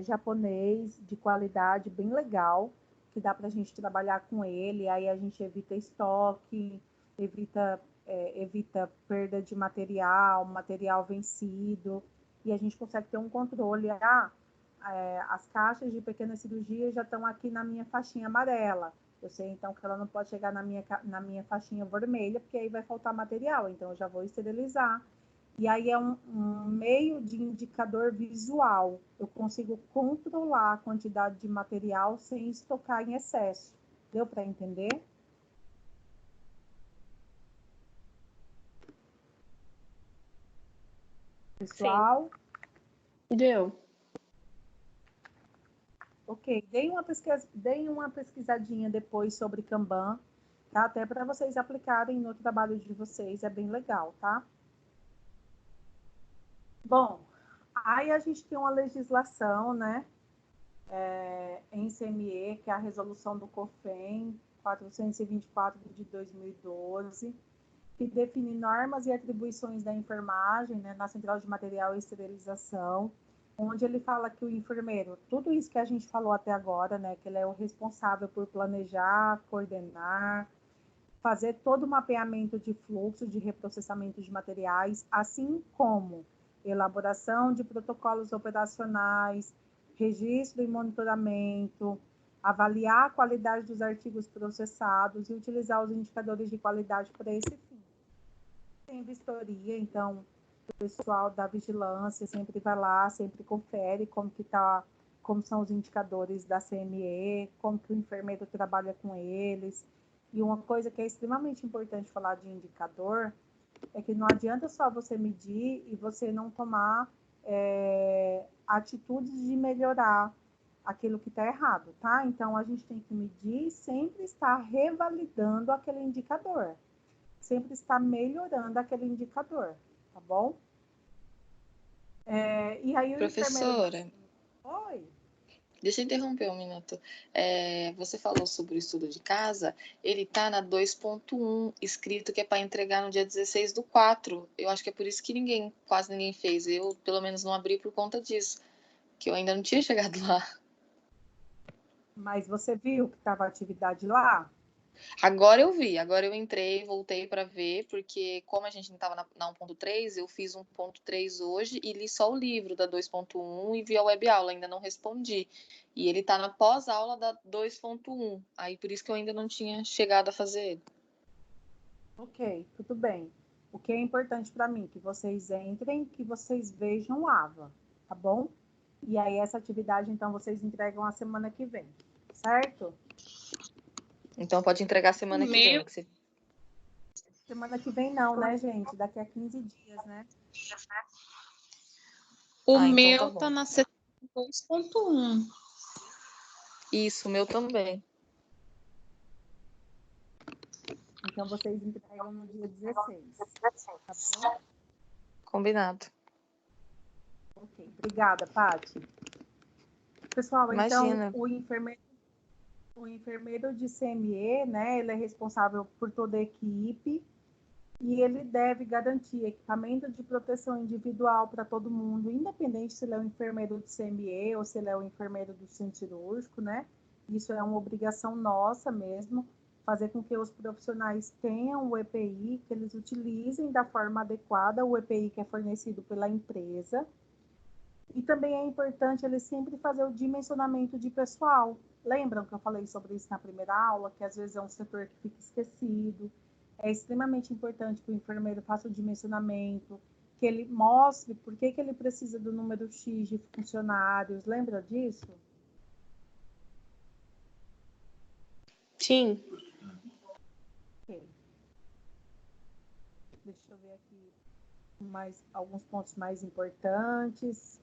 japonês de qualidade bem legal, que dá para a gente trabalhar com ele. Aí a gente evita estoque, evita perda de material vencido. e a gente consegue ter um controle. As caixas de pequena cirurgia já estão aqui na minha faixinha amarela. Eu sei, então, que ela não pode chegar na minha faixinha vermelha, porque aí vai faltar material, então eu já vou esterilizar. E aí é um meio de indicador visual. Eu consigo controlar a quantidade de material sem estocar em excesso. Deu para entender? Pessoal? Deu. Ok, deem uma pesquisadinha depois sobre Kanban, tá? Até para vocês aplicarem no trabalho de vocês, é bem legal, tá? Bom, aí a gente tem uma legislação, né? Em CME, que é a resolução do COFEN 424 de 2012, que define normas e atribuições da enfermagem, né, na central de material e esterilização, onde ele fala que o enfermeiro, tudo isso que a gente falou até agora, né, que ele é o responsável por planejar, coordenar, fazer todo o mapeamento de fluxo de reprocessamento de materiais, assim como elaboração de protocolos operacionais, registro e monitoramento, avaliar a qualidade dos artigos processados e utilizar os indicadores de qualidade para esse fim. Tem vistoria, então o pessoal da vigilância sempre vai lá, sempre confere como são os indicadores da CME, como que o enfermeiro trabalha com eles. E uma coisa que é extremamente importante falar de indicador é que não adianta só você medir e você não tomar atitudes de melhorar aquilo que está errado, tá? Então, a gente tem que medir e sempre estar revalidando aquele indicador. Sempre estar melhorando aquele indicador, tá bom? E aí o Professora, enfermeiro... Oi? deixa eu interromper um minuto. Você falou sobre o estudo de casa, ele está na 2.1, escrito que é para entregar no dia 16/4. Eu acho que é por isso que quase ninguém fez. Eu, pelo menos, não abri por conta disso, que eu ainda não tinha chegado lá. Mas você viu que estava a atividade lá? Agora eu vi, agora eu entrei, voltei para ver, porque como a gente não estava na 1.3, eu fiz 1.3 hoje e li só o livro da 2.1 e vi a web aula, ainda não respondi. E ele está na pós-aula da 2.1, aí por isso que eu ainda não tinha chegado a fazer ele. Ok, tudo bem. O que é importante para mim? Que vocês entrem, que vocês vejam o AVA, tá bom? E aí essa atividade, então, vocês entregam a semana que vem, certo? Então pode entregar semana que vem. Semana que vem não, né, gente? Daqui a 15 dias, né? O então meu tá tá bom. na 2.1. Isso, o meu também. Então, vocês entregam no dia 16, tá bom? Combinado. Ok, obrigada, Paty. Pessoal, Imagina. então, o enfermeiro de CME, né, ele é responsável por toda a equipe e ele deve garantir equipamento de proteção individual para todo mundo, independente se ele é um enfermeiro de CME ou se ele é um enfermeiro do centro cirúrgico, né? Isso é uma obrigação nossa mesmo, fazer com que os profissionais tenham o EPI, que eles utilizem da forma adequada o EPI que é fornecido pela empresa. E também é importante ele sempre fazer o dimensionamento de pessoal. Lembram que eu falei sobre isso na primeira aula, que às vezes é um setor que fica esquecido. É extremamente importante que o enfermeiro faça o dimensionamento, que ele mostre por que ele precisa do número X de funcionários. Lembra disso? Sim. Ok. Deixa eu ver aqui alguns pontos mais importantes.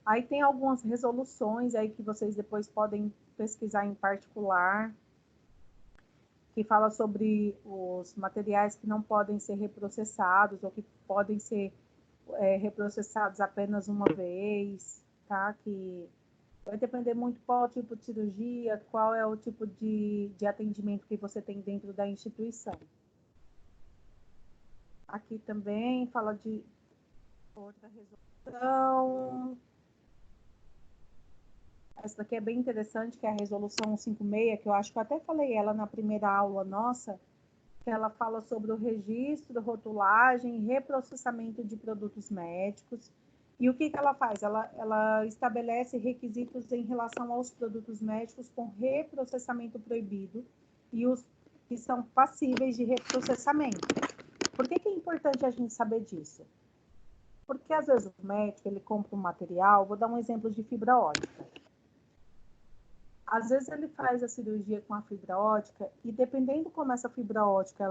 Aí tem algumas resoluções aí que vocês depois podem pesquisar em particular, que fala sobre os materiais que não podem ser reprocessados ou que podem ser reprocessados apenas uma vez, tá? Que vai depender muito qual é o tipo de cirurgia, qual é o tipo de atendimento que você tem dentro da instituição. Aqui também fala de outra resolução. Essa daqui é bem interessante, que é a resolução 156, que eu acho que eu até falei ela na primeira aula nossa, que ela fala sobre o registro, rotulagem e reprocessamento de produtos médicos. E o que ela faz? Ela estabelece requisitos em relação aos produtos médicos com reprocessamento proibido e os que são passíveis de reprocessamento. Por que é importante a gente saber disso? Porque às vezes o médico ele compra um material, vou dar um exemplo de fibra ótica. Às vezes ele faz a cirurgia com a fibra ótica e dependendo como essa fibra ótica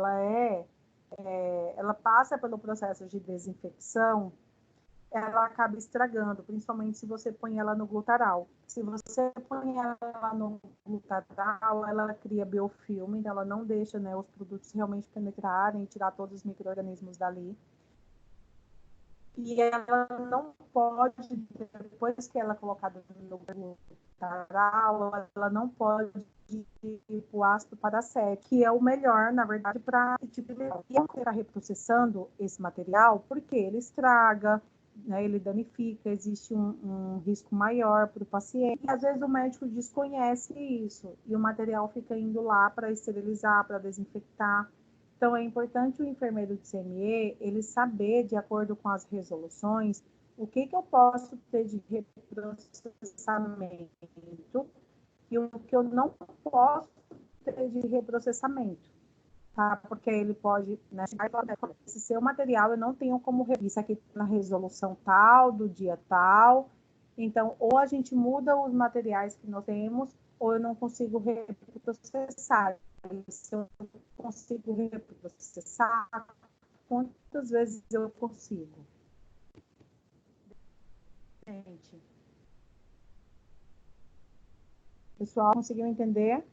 ela passa pelo processo de desinfecção, ela acaba estragando, principalmente se você põe ela no glutaral. Se você põe ela no glutaral, ela cria biofilme, ela não deixa, né, os produtos realmente penetrarem e tirar todos os micro-organismos dali. E ela não pode, depois que ela é colocada no glutaral, ela não pode ir para o ácido paracético, que é o melhor, na verdade, para tipo de... E eu estar reprocessando esse material porque ele estraga, né, ele danifica, existe um risco maior para o paciente. E às vezes o médico desconhece isso e o material fica indo lá para esterilizar, para desinfectar. Então, é importante o enfermeiro de CME, ele saber, de acordo com as resoluções, o que eu posso ter de reprocessamento e o que eu não posso ter de reprocessamento, tá? Porque ele pode, né, esse seu material eu não tenho como isso aqui na resolução tal, do dia tal. Então, ou a gente muda os materiais que nós temos, ou eu não consigo reprocessar. Se eu consigo reprocessar, quantas vezes eu consigo? Gente. Pessoal, conseguiu entender?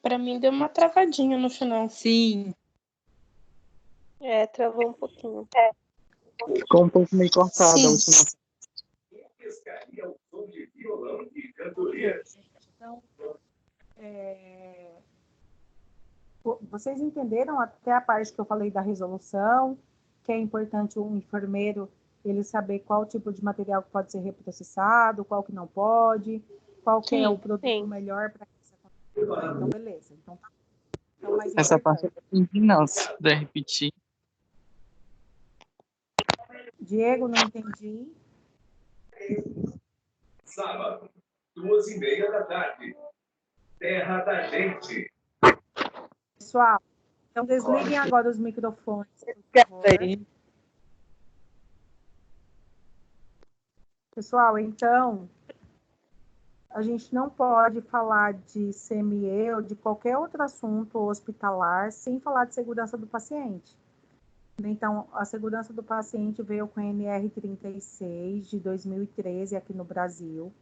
Para mim deu uma travadinha no final. Sim. Travou um pouquinho. Ficou um pouco meio cortada a Sim. última. Então, vocês entenderam até a parte que eu falei da resolução, que é importante o enfermeiro ele saber qual tipo de material que pode ser reprocessado, qual que não pode, qual que é o produto melhor para que isso aconteça. Então, beleza. Então, tá. Então, mais Essa parte importante. eu entendi, não. Se puder repetir. Diego, não entendi. Sábado, 2h30 da tarde. Terra da Gente. Pessoal, então desliguem agora os microfones, por favor. Pessoal, então, a gente não pode falar de CME ou de qualquer outro assunto hospitalar sem falar de segurança do paciente. Então, a segurança do paciente veio com a NR 36 de 2013 aqui no Brasil.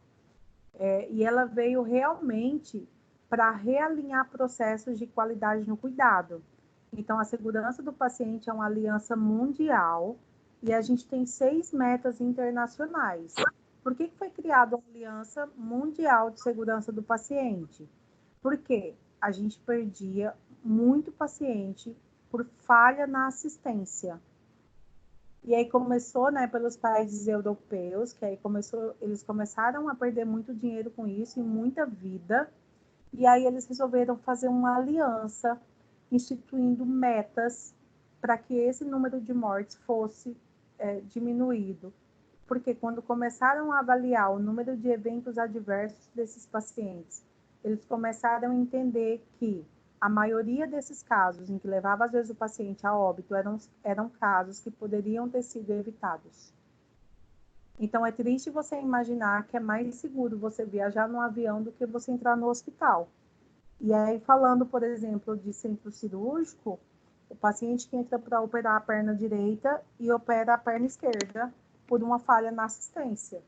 E ela veio realmente para realinhar processos de qualidade no cuidado. Então, a segurança do paciente é uma aliança mundial e a gente tem 6 metas internacionais. Por que foi criada uma aliança mundial de segurança do paciente? Porque a gente perdia muito paciente por falha na assistência. E aí começou, né, pelos países europeus, que aí eles começaram a perder muito dinheiro com isso e muita vida. E aí eles resolveram fazer uma aliança, instituindo metas para que esse número de mortes fosse diminuído. Porque quando começaram a avaliar o número de eventos adversos desses pacientes, eles começaram a entender que a maioria desses casos em que levava, às vezes, o paciente a óbito eram casos que poderiam ter sido evitados. Então, é triste você imaginar que é mais seguro você viajar num avião do que você entrar no hospital. E aí, falando, por exemplo, de centro cirúrgico, o paciente que entra para operar a perna direita e opera a perna esquerda por uma falha na assistência.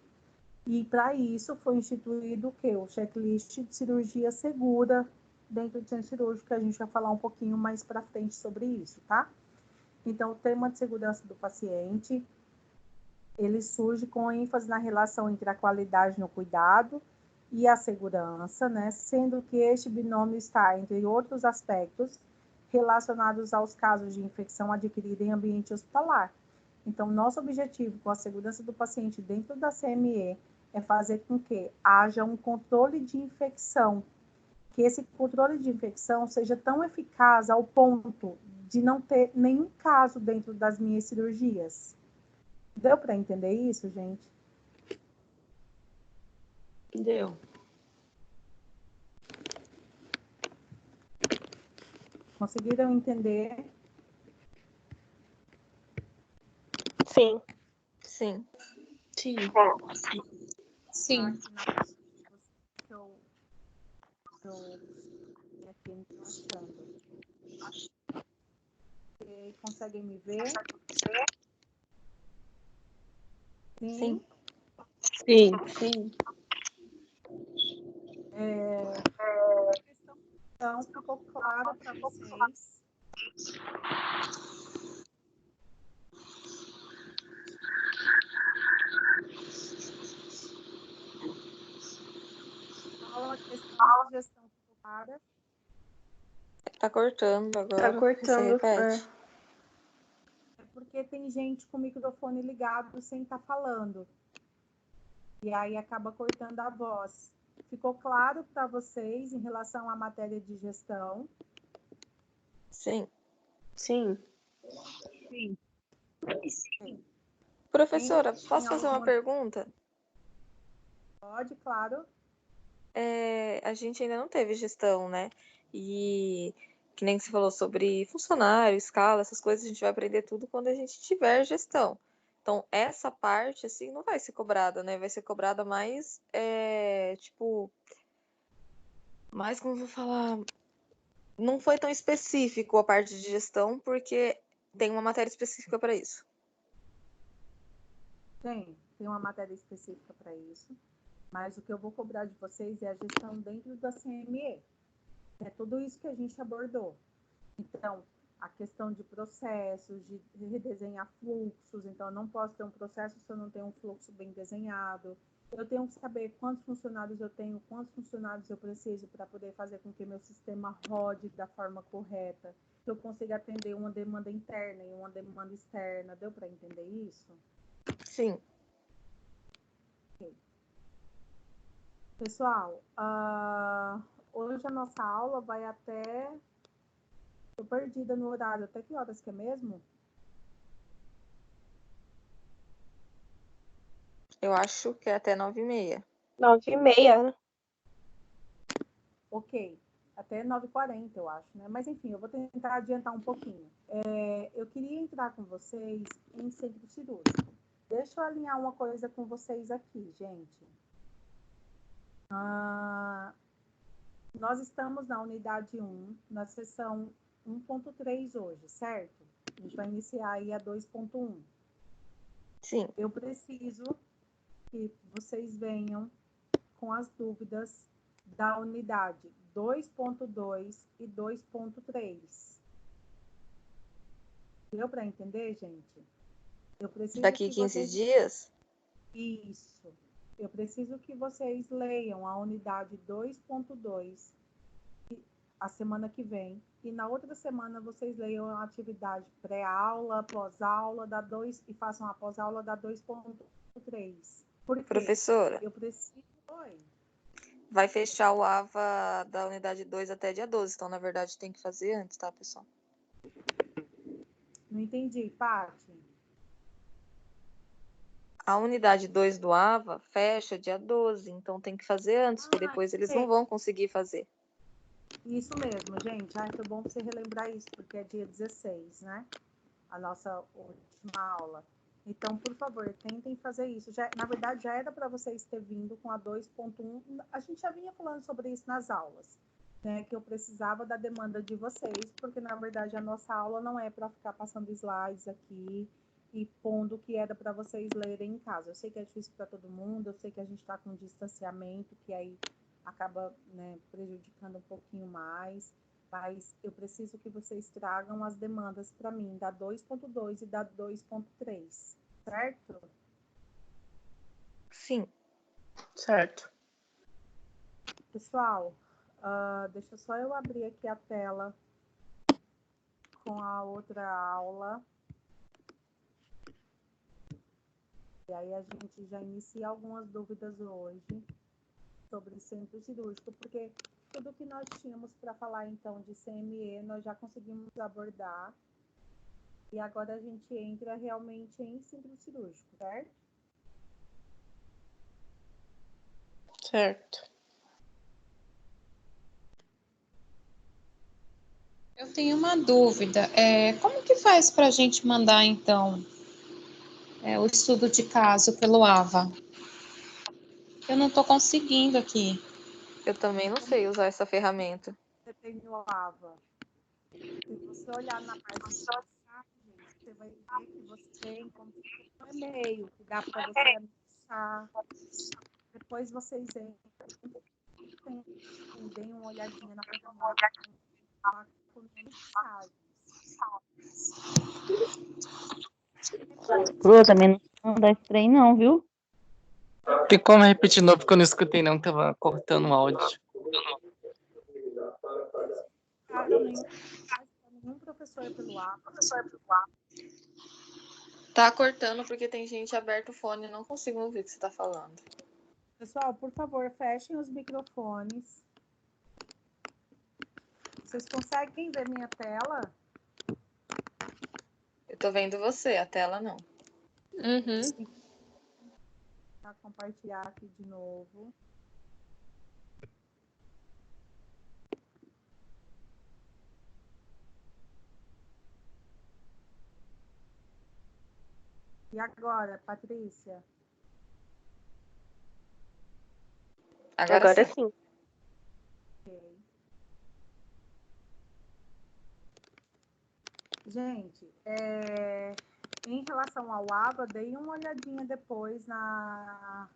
E para isso foi instituído o quê? O checklist de cirurgia segura dentro do centro cirúrgico, que a gente vai falar um pouquinho mais para frente sobre isso, tá? Então, o tema de segurança do paciente, ele surge com ênfase na relação entre a qualidade no cuidado e a segurança, né? Sendo que este binômio está, entre outros aspectos, relacionados aos casos de infecção adquirida em ambiente hospitalar. Então, nosso objetivo com a segurança do paciente dentro da CME é fazer com que haja um controle de infecção que esse controle de infecção seja tão eficaz ao ponto de não ter nenhum caso dentro das minhas cirurgias. Deu para entender isso, gente? Deu. Conseguiram entender? Sim. Sim. Sim. Sim. Eu aqui me achando. Vocês conseguem me ver? Sim. Sim. Sim. A questão então ficou clara para vocês. Qual a questão de gestão ficou clara? Tá cortando agora. Tá cortando. Você repete. É porque tem gente com o microfone ligado sem estar falando. E aí acaba cortando a voz. Ficou claro para vocês em relação à matéria de gestão? Sim. Sim. Professora, Tem posso fazer uma alguma- pergunta? Pode, claro. A gente ainda não teve gestão, né? E que nem você falou sobre funcionário, escala, essas coisas, a gente vai aprender tudo quando a gente tiver gestão. Então, essa parte, assim, não vai ser cobrada, né? Vai ser cobrada mais, mais como eu vou falar, não foi tão específico a parte de gestão, porque tem uma matéria específica para isso. Tem uma matéria específica para isso. Mas o que eu vou cobrar de vocês é a gestão dentro da CME. É tudo isso que a gente abordou. Então, a questão de processos, de redesenhar fluxos. Então, eu não posso ter um processo se eu não tenho um fluxo bem desenhado. Eu tenho que saber quantos funcionários eu tenho, quantos funcionários eu preciso para poder fazer com que meu sistema rode da forma correta. Que eu consiga atender uma demanda interna e uma demanda externa. Deu para entender isso? Sim. Pessoal, hoje a nossa aula vai até... Estou perdida no horário. Até que horas que é mesmo? Eu acho que é até 9h30. 9h30, né? Ok. Até 9h40, eu acho, né? Mas, enfim, eu vou tentar adiantar um pouquinho. Eu queria entrar com vocês em centro cirúrgico. Deixa eu alinhar uma coisa com vocês aqui, gente. Nós estamos na unidade 1, na sessão 1.3 hoje, certo? A gente vai iniciar aí a 2.1. Sim. Eu preciso que vocês venham com as dúvidas da unidade 2.2 e 2.3. Deu para entender, gente? Eu preciso Daqui que 15 vocês... dias? Isso. Eu preciso que vocês leiam a unidade 2.2 a semana que vem. E na outra semana vocês leiam a atividade pré-aula, pós-aula da 2 e façam a pós-aula da 2.3. Por quê? Professora, Eu preciso... Oi. vai fechar o AVA da unidade 2 até dia 12. Então, na verdade, tem que fazer antes, tá, pessoal? Não entendi, Paty. A unidade 2 do AVA fecha dia 12, então tem que fazer antes, porque depois eles não vão conseguir fazer. Isso mesmo, gente. Foi bom você relembrar isso, porque é dia 16, né? A nossa última aula. Então, por favor, tentem fazer isso. Na verdade, já era para vocês terem vindo com a 2.1. A gente já vinha falando sobre isso nas aulas, né? Que eu precisava da demanda de vocês, porque, na verdade, a nossa aula não é para ficar passando slides aqui e pondo o que era para vocês lerem em casa. Eu sei que é difícil para todo mundo, eu sei que a gente está com distanciamento, que aí acaba, né, prejudicando um pouquinho mais. Mas eu preciso que vocês tragam as demandas para mim, da 2.2 e da 2.3, certo? Sim. Certo. Pessoal, deixa só eu abrir aqui a tela com a outra aula. E aí a gente já inicia algumas dúvidas hoje sobre centro cirúrgico, porque tudo que nós tínhamos para falar, então, de CME, nós já conseguimos abordar. E agora a gente entra realmente em centro cirúrgico, certo? Certo. Eu tenho uma dúvida. Como que faz para a gente mandar, então, o estudo de caso pelo AVA? Eu não estou conseguindo aqui. Eu também não sei usar essa ferramenta. Você tem no AVA. Se você olhar na parte de mensagem, você vai ver que você tem como um e-mail que dá para você anexar. Depois vocês entram, deem uma olhadinha na ferramenta com mensagens. Pro, também não manda esse trem não, viu? Tem como repetir de novo, porque eu não escutei não, tava cortando o áudio. Nenhum professor pelo AVA. Tá cortando porque tem gente aberto o fone, eu não consigo ouvir o que você tá falando. Pessoal, por favor, fechem os microfones. Vocês conseguem ver minha tela? Eu tô vendo você, a tela não. Uhum. Vou compartilhar aqui de novo. E agora, Patrícia? Agora sim. Ok. Gente, em relação ao AVA, deem uma olhadinha depois na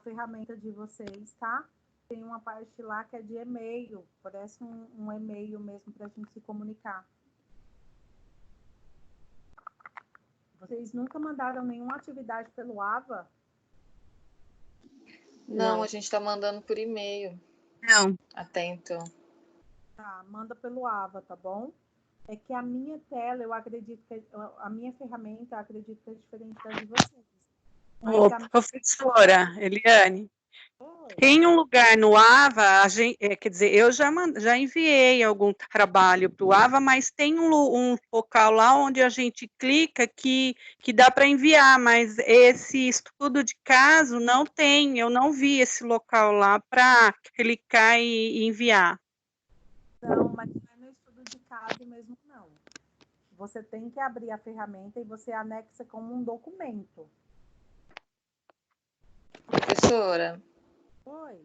ferramenta de vocês, tá? Tem uma parte lá que é de e-mail, parece um e-mail mesmo para a gente se comunicar. Vocês nunca mandaram nenhuma atividade pelo AVA? Não, a gente tá mandando por e-mail. Não. Até então. Tá, manda pelo AVA, tá bom? É que a minha tela, eu acredito que a minha ferramenta, eu acredito que é diferente da de vocês. Ô, professora Eliane, tem um lugar no AVA, quer dizer, eu já enviei algum trabalho para o AVA, mas tem um local lá onde a gente clica que dá para enviar, mas esse estudo de caso não tem, eu não vi esse local lá para clicar e enviar. Não, mas não é no estudo de caso mesmo, não. Você tem que abrir a ferramenta e você anexa como um documento. Professora, Oi.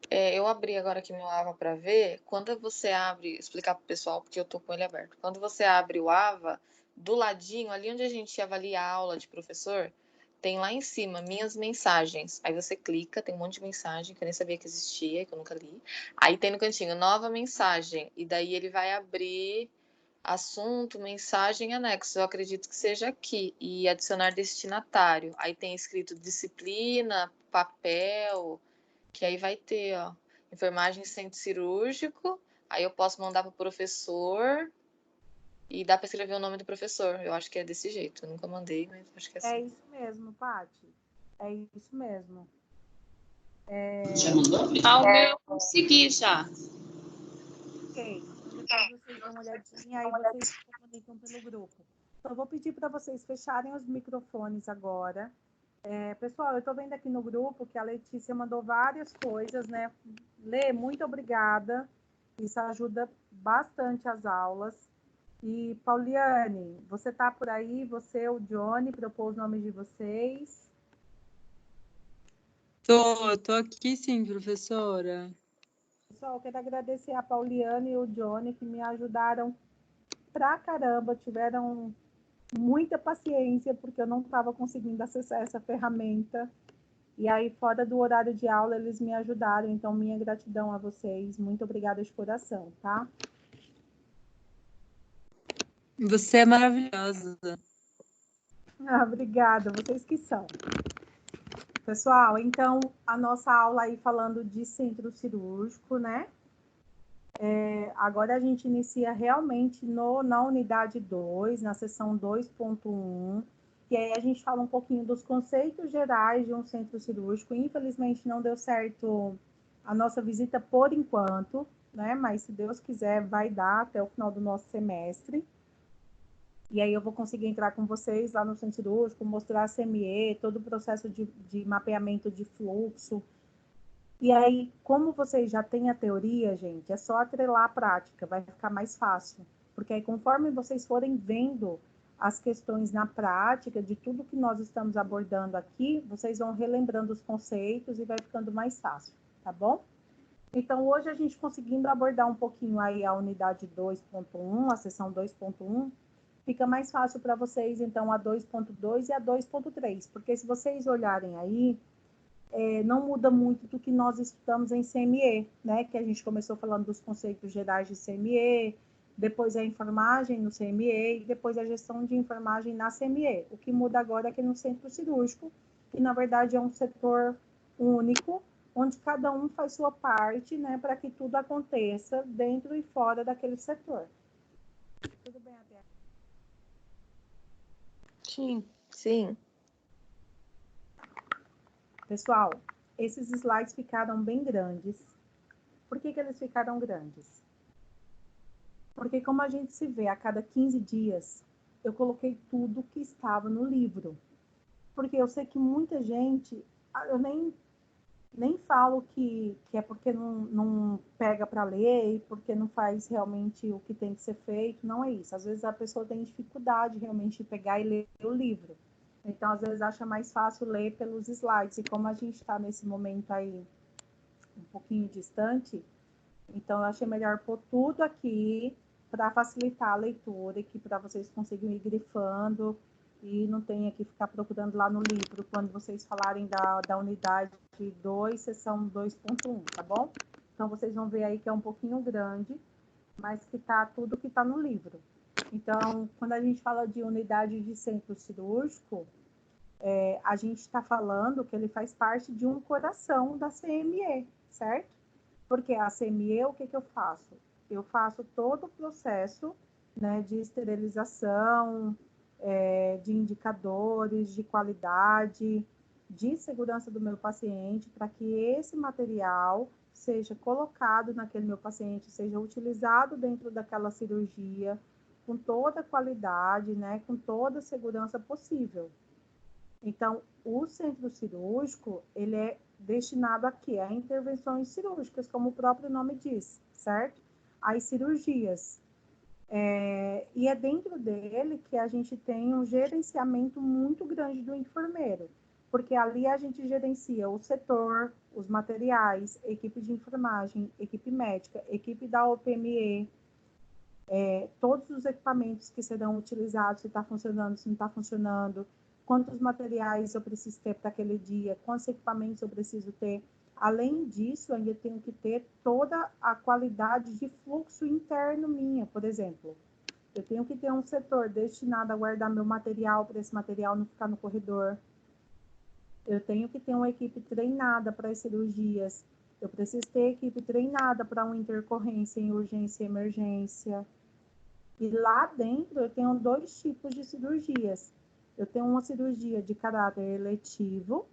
eu abri agora aqui meu AVA para ver. Quando você abre, explicar para o pessoal, porque eu tô com ele aberto. Quando você abre o AVA, do ladinho, ali onde a gente avalia a aula de professor, tem lá em cima minhas mensagens. Aí você clica, tem um monte de mensagem que eu nem sabia que existia, que eu nunca li. Aí tem no cantinho nova mensagem, e daí ele vai abrir assunto, mensagem, anexo. Eu acredito que seja aqui. E adicionar destinatário. Aí tem escrito disciplina, papel, que aí vai ter, ó, enfermagem centro cirúrgico. Aí eu posso mandar para o professor e dá para escrever o nome do professor. Eu acho que é desse jeito. Eu nunca mandei, mas acho que é assim. É isso mesmo, Paty. É isso mesmo. Já mandou? Ah, o meu eu consegui já. Ok. Depois vocês dão uma olhadinha, aí vocês se comunicam pelo grupo. Então, eu vou pedir para vocês fecharem os microfones agora. Pessoal, eu estou vendo aqui no grupo que a Letícia mandou várias coisas, né? Lê, muito obrigada. Isso ajuda bastante as aulas. E, Pauliane, você está por aí? Você, o Johnny, propôs os nomes de vocês? Tô aqui sim, professora. Pessoal, eu quero agradecer a Pauliane e o Johnny, que me ajudaram pra caramba, tiveram muita paciência, porque eu não estava conseguindo acessar essa ferramenta. E aí, fora do horário de aula, eles me ajudaram. Então, minha gratidão a vocês. Muito obrigada de coração, tá? Você é maravilhosa. Obrigada, vocês que são. Pessoal, então, a nossa aula aí falando de centro cirúrgico, né? Agora a gente inicia realmente na unidade 2, na seção 2.1, e aí a gente fala um pouquinho dos conceitos gerais de um centro cirúrgico. Infelizmente não deu certo a nossa visita por enquanto, né? Mas se Deus quiser, vai dar até o final do nosso semestre. E aí eu vou conseguir entrar com vocês lá no centro cirúrgico, mostrar a CME, todo o processo de mapeamento de fluxo. E aí, como vocês já têm a teoria, gente, é só atrelar a prática, vai ficar mais fácil. Porque aí, conforme vocês forem vendo as questões na prática, de tudo que nós estamos abordando aqui, vocês vão relembrando os conceitos e vai ficando mais fácil, tá bom? Então, hoje a gente conseguindo abordar um pouquinho aí a unidade 2.1, a seção 2.1, fica mais fácil para vocês, então, a 2.2 e a 2.3, porque se vocês olharem aí, não muda muito do que nós estudamos em CME, né? Que a gente começou falando dos conceitos gerais de CME, depois a enfermagem no CME e depois a gestão de enfermagem na CME. O que muda agora é que no centro cirúrgico, que na verdade é um setor único, onde cada um faz sua parte, né? Para que tudo aconteça dentro e fora daquele setor. Tudo bem, até aqui? Sim. Sim. Pessoal, esses slides ficaram bem grandes. Por que eles ficaram grandes? Porque como a gente se vê a cada 15 dias, eu coloquei tudo que estava no livro. Porque eu sei que muita gente, eu nem falo que é porque não pega para ler e porque não faz realmente o que tem que ser feito, não é isso. Às vezes a pessoa tem dificuldade realmente de pegar e ler o livro. Então, às vezes, acha mais fácil ler pelos slides. E como a gente está nesse momento aí um pouquinho distante, então eu achei melhor pôr tudo aqui para facilitar a leitura e que para vocês conseguirem ir grifando e não tenha que ficar procurando lá no livro quando vocês falarem da unidade 2, seção 2.1, tá bom? Então, vocês vão ver aí que é um pouquinho grande, mas que tá tudo que está no livro. Então, quando a gente fala de unidade de centro cirúrgico, a gente está falando que ele faz parte de um coração da CME, certo? Porque a CME, o que eu faço? Eu faço todo o processo, né, de esterilização, de indicadores, de qualidade, de segurança do meu paciente, para que esse material seja colocado naquele meu paciente, seja utilizado dentro daquela cirurgia, com toda a qualidade, né, com toda a segurança possível. Então, o centro cirúrgico, ele é destinado a quê? A intervenções cirúrgicas, como o próprio nome diz, certo? As cirurgias. E é dentro dele que a gente tem um gerenciamento muito grande do enfermeiro, porque ali a gente gerencia o setor, os materiais, equipe de enfermagem, equipe médica, equipe da OPME, todos os equipamentos que serão utilizados, se está funcionando, se não está funcionando, quantos materiais eu preciso ter para aquele dia, quantos equipamentos eu preciso ter. Além disso, eu ainda tenho que ter toda a qualidade de fluxo interno minha, por exemplo. Eu tenho que ter um setor destinado a guardar meu material, para esse material não ficar no corredor. Eu tenho que ter uma equipe treinada para as cirurgias. Eu preciso ter equipe treinada para uma intercorrência em urgência e emergência. E lá dentro eu tenho 2 tipos de cirurgias. Eu tenho uma cirurgia de caráter eletivo,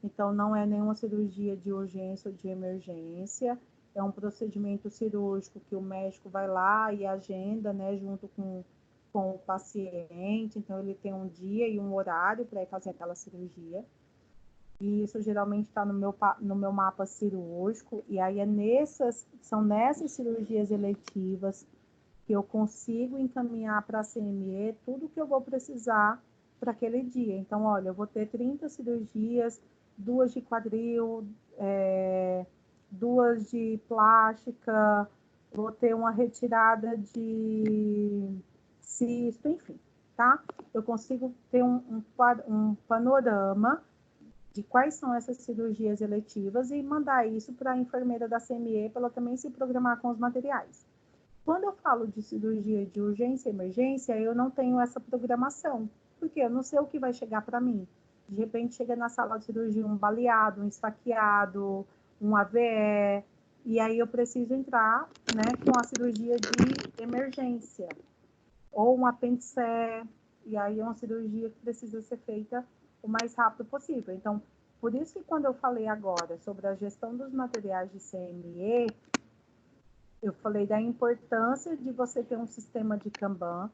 então não é nenhuma cirurgia de urgência ou de emergência, é um procedimento cirúrgico que o médico vai lá e agenda, né, junto com o paciente, então ele tem um dia e um horário para ir fazer aquela cirurgia. E isso geralmente está no meu mapa cirúrgico, e aí são nessas cirurgias eletivas que eu consigo encaminhar para a CME tudo que eu vou precisar para aquele dia. Então, olha, eu vou ter 30 cirurgias, 2 de quadril, 2 de plástica, vou ter uma retirada de cisto, enfim, tá? Eu consigo ter um panorama de quais são essas cirurgias eletivas e mandar isso para a enfermeira da CME para ela também se programar com os materiais. Quando eu falo de cirurgia de urgência e emergência, eu não tenho essa programação, porque eu não sei o que vai chegar para mim. De repente, chega na sala de cirurgia um baleado, um esfaqueado, um AVE, e aí eu preciso entrar, né, com a cirurgia de emergência, ou um apêndice, e aí é uma cirurgia que precisa ser feita o mais rápido possível. Então, Por isso que quando eu falei agora sobre a gestão dos materiais de CME, eu falei da importância de você ter um sistema de Kanban,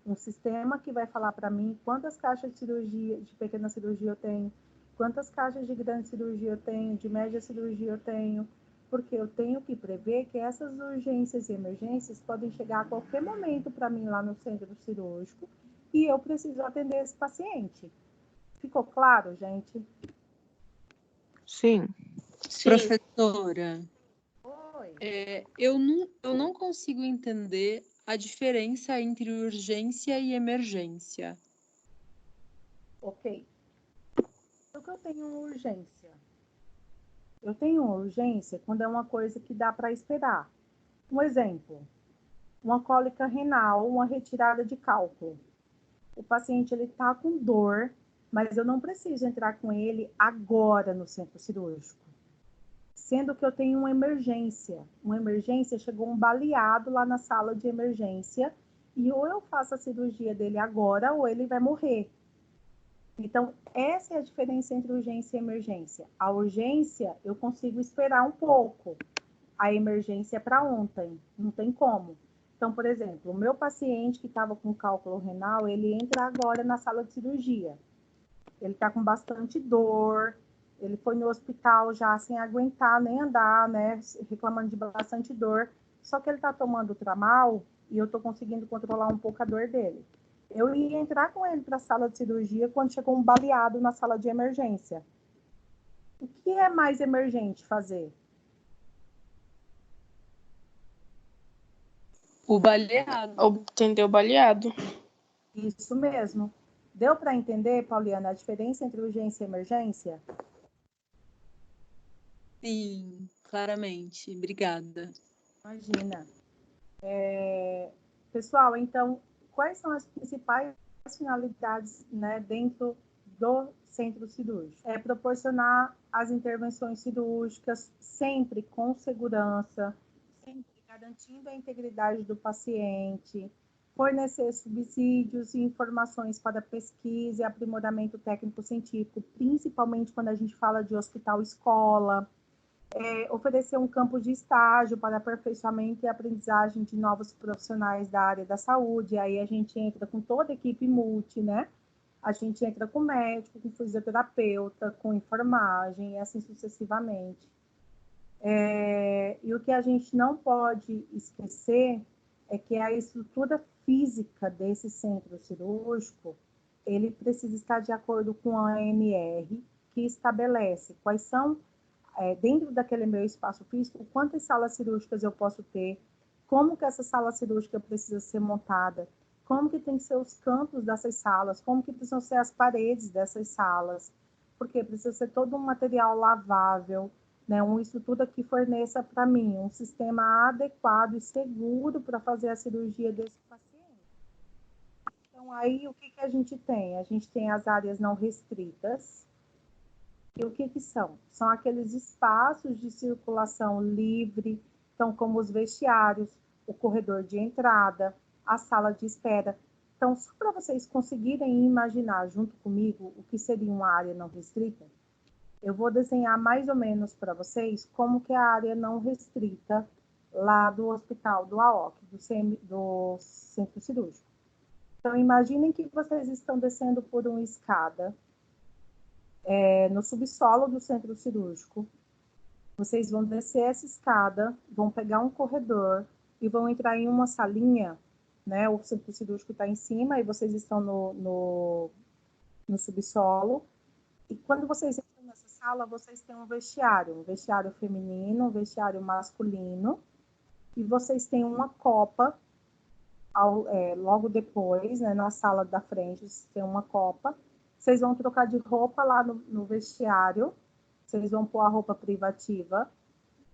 um sistema que vai falar para mim quantas caixas de cirurgia, de pequena cirurgia eu tenho, quantas caixas de grande cirurgia eu tenho, de média cirurgia eu tenho, porque eu tenho que prever que essas urgências e emergências podem chegar a qualquer momento para mim lá no centro cirúrgico e eu preciso atender esse paciente. Ficou claro, gente? Sim. Professora, Oi. eu não consigo entender a diferença entre urgência e emergência. Ok. O que eu tenho urgência? Eu tenho urgência quando é uma coisa que dá para esperar. Um exemplo, uma cólica renal, uma retirada de cálculo. O paciente está com dor, mas eu não preciso entrar com ele agora no centro cirúrgico. Sendo que eu tenho uma emergência. Uma emergência, chegou um baleado lá na sala de emergência e ou eu faço a cirurgia dele agora ou ele vai morrer. Então, essa é a diferença entre urgência e emergência. A urgência, eu consigo esperar um pouco. A emergência é para ontem, não tem como. Então, por exemplo, o meu paciente que estava com cálculo renal, ele entra agora na sala de cirurgia. Ele está com bastante dor, ele foi no hospital já sem aguentar nem andar, né, reclamando de bastante dor. Só que ele está tomando Tramal e eu estou conseguindo controlar um pouco a dor dele. Eu ia entrar com ele para a sala de cirurgia quando chegou um baleado na sala de emergência. O que é mais emergente fazer? O baleado. Entendeu o baleado? Isso mesmo. Deu para entender, Pauliana, a diferença entre urgência e emergência? Sim, claramente. Obrigada. Imagina. Pessoal, então, quais são as principais finalidades, né, dentro do centro cirúrgico? É proporcionar as intervenções cirúrgicas sempre com segurança, sempre garantindo a integridade do paciente, fornecer subsídios e informações para pesquisa e aprimoramento técnico-científico, principalmente quando a gente fala de hospital-escola, oferecer um campo de estágio para aperfeiçoamento e aprendizagem de novos profissionais da área da saúde. Aí a gente entra com toda a equipe multi, né? A gente entra com médico, com fisioterapeuta, com enfermagem, e assim sucessivamente. E o que a gente não pode esquecer é que a estrutura física desse centro cirúrgico, ele precisa estar de acordo com a ANR, que estabelece quais são, dentro daquele meu espaço físico, quantas salas cirúrgicas eu posso ter, como que essa sala cirúrgica precisa ser montada, como que tem que ser os cantos dessas salas, como que precisam ser as paredes dessas salas, porque precisa ser todo um material lavável, né, uma estrutura que forneça para mim um sistema adequado e seguro para fazer a cirurgia desse paciente. Então, aí, o que a gente tem? A gente tem as áreas não restritas. E o que são? São aqueles espaços de circulação livre, então, como os vestiários, o corredor de entrada, a sala de espera. Então, só para vocês conseguirem imaginar junto comigo o que seria uma área não restrita, eu vou desenhar mais ou menos para vocês como que é a área não restrita lá do hospital do AOC, do centro cirúrgico. Então, imaginem que vocês estão descendo por uma escada no subsolo do centro cirúrgico. Vocês vão descer essa escada, vão pegar um corredor e vão entrar em uma salinha, né? O centro cirúrgico está em cima e vocês estão no subsolo. E quando vocês entram nessa sala, vocês têm um vestiário feminino, um vestiário masculino, e vocês têm uma copa logo depois, né, na sala da frente, vocês têm uma copa. Vocês vão trocar de roupa lá no vestiário, vocês vão pôr a roupa privativa,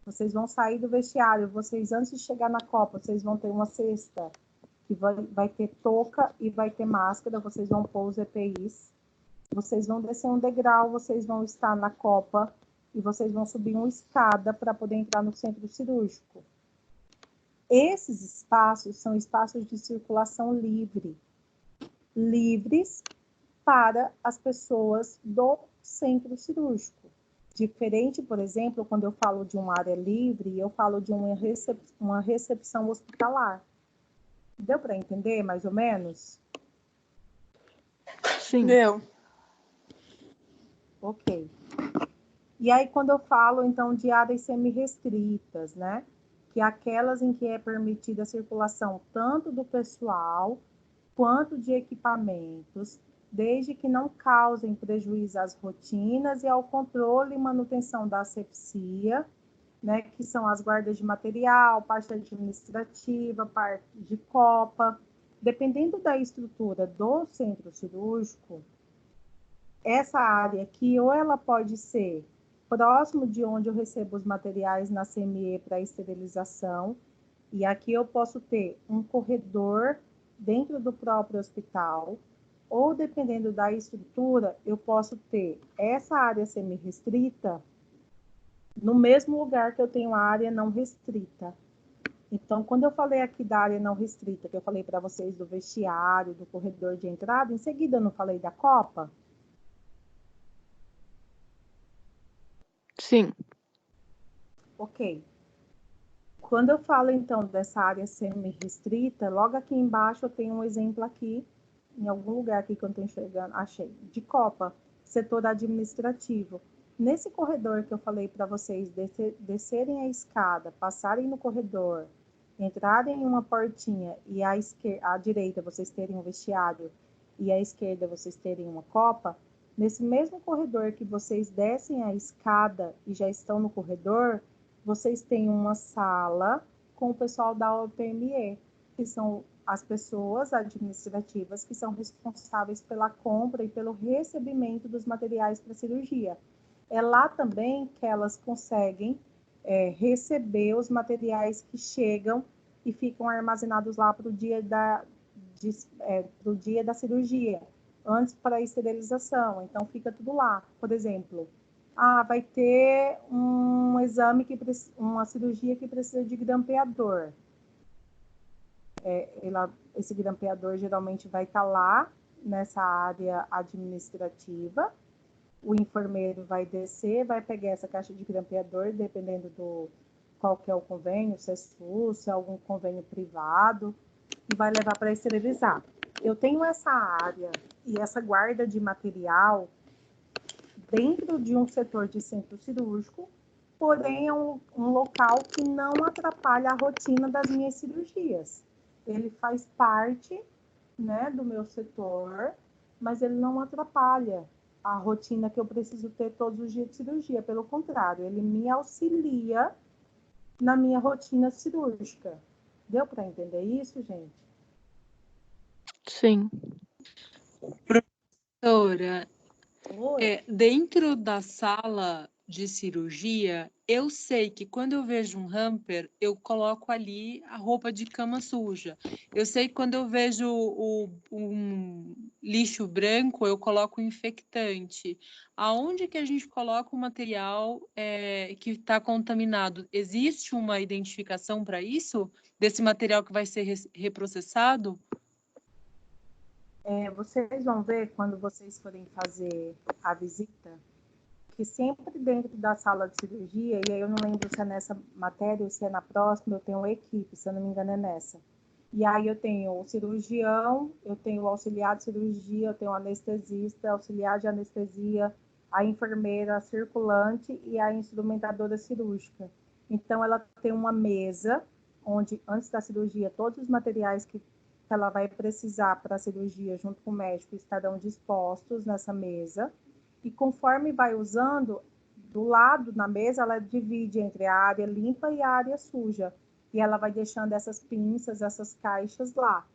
vocês vão sair do vestiário, vocês, antes de chegar na copa, vocês vão ter uma cesta que vai ter touca e vai ter máscara, vocês vão pôr os EPIs, vocês vão descer um degrau, vocês vão estar na copa e vocês vão subir uma escada para poder entrar no centro cirúrgico. Esses espaços são espaços de circulação livres para as pessoas do centro cirúrgico. Diferente, por exemplo, quando eu falo de uma área livre, eu falo de uma recepção hospitalar. Deu para entender, mais ou menos? Sim. Deu. Ok. E aí, quando eu falo, então, de áreas semi-restritas, né? Que é aquelas em que é permitida a circulação tanto do pessoal quanto de equipamentos, desde que não causem prejuízo às rotinas e ao controle e manutenção da asepsia, né? Que são as guardas de material, parte administrativa, parte de copa. Dependendo da estrutura do centro cirúrgico, essa área aqui, ou ela pode ser próximo de onde eu recebo os materiais na CME para esterilização, e aqui eu posso ter um corredor dentro do próprio hospital, ou dependendo da estrutura, eu posso ter essa área semi-restrita no mesmo lugar que eu tenho a área não restrita. Então, quando eu falei aqui da área não restrita, que eu falei para vocês do vestiário, do corredor de entrada, em seguida eu não falei da copa? Sim. Ok. Quando eu falo, então, dessa área semi-restrita, logo aqui embaixo eu tenho um exemplo aqui, em algum lugar aqui que eu estou enxergando, achei, de copa, setor administrativo. Nesse corredor que eu falei para vocês descerem a escada, passarem no corredor, entrarem em uma portinha e à direita vocês terem um vestiário e à esquerda vocês terem uma copa, nesse mesmo corredor que vocês descem a escada e já estão no corredor, vocês têm uma sala com o pessoal da OPME, que são as pessoas administrativas que são responsáveis pela compra e pelo recebimento dos materiais para cirurgia. É lá também que elas conseguem receber os materiais que chegam e ficam armazenados lá para o dia da cirurgia, antes para a esterilização. Então, fica tudo lá. Por exemplo, vai ter um exame, uma cirurgia que precisa de grampeador. Esse grampeador geralmente vai estar lá, nessa área administrativa. O enfermeiro vai descer, vai pegar essa caixa de grampeador, dependendo do qual que é o convênio, se é SUS, se é algum convênio privado, e vai levar para esterilizar. Eu tenho essa área e essa guarda de material dentro de um setor de centro cirúrgico, porém é um local que não atrapalha a rotina das minhas cirurgias. Ele faz parte, né, do meu setor, mas ele não atrapalha a rotina que eu preciso ter todos os dias de cirurgia. Pelo contrário, ele me auxilia na minha rotina cirúrgica. Deu para entender isso, gente? Sim. Professora, dentro da sala de cirurgia, eu sei que quando eu vejo um hamper, eu coloco ali a roupa de cama suja. Eu sei que quando eu vejo um lixo branco, eu coloco o infectante. Aonde que a gente coloca o material que está contaminado? Existe uma identificação para isso? Desse material que vai ser reprocessado? Vocês vão ver quando vocês forem fazer a visita, que sempre dentro da sala de cirurgia, e aí eu não lembro se é nessa matéria ou se é na próxima, eu tenho uma equipe, se eu não me engano é nessa. E aí eu tenho o cirurgião, eu tenho o auxiliar de cirurgia, eu tenho o anestesista, auxiliar de anestesia, a enfermeira, a circulante e a instrumentadora cirúrgica. Então ela tem uma mesa, onde antes da cirurgia todos os materiais que ela vai precisar para a cirurgia junto com o médico estarão dispostos nessa mesa. E conforme vai usando, do lado na mesa, ela divide entre a área limpa e a área suja. E ela vai deixando essas pinças, essas caixas lá.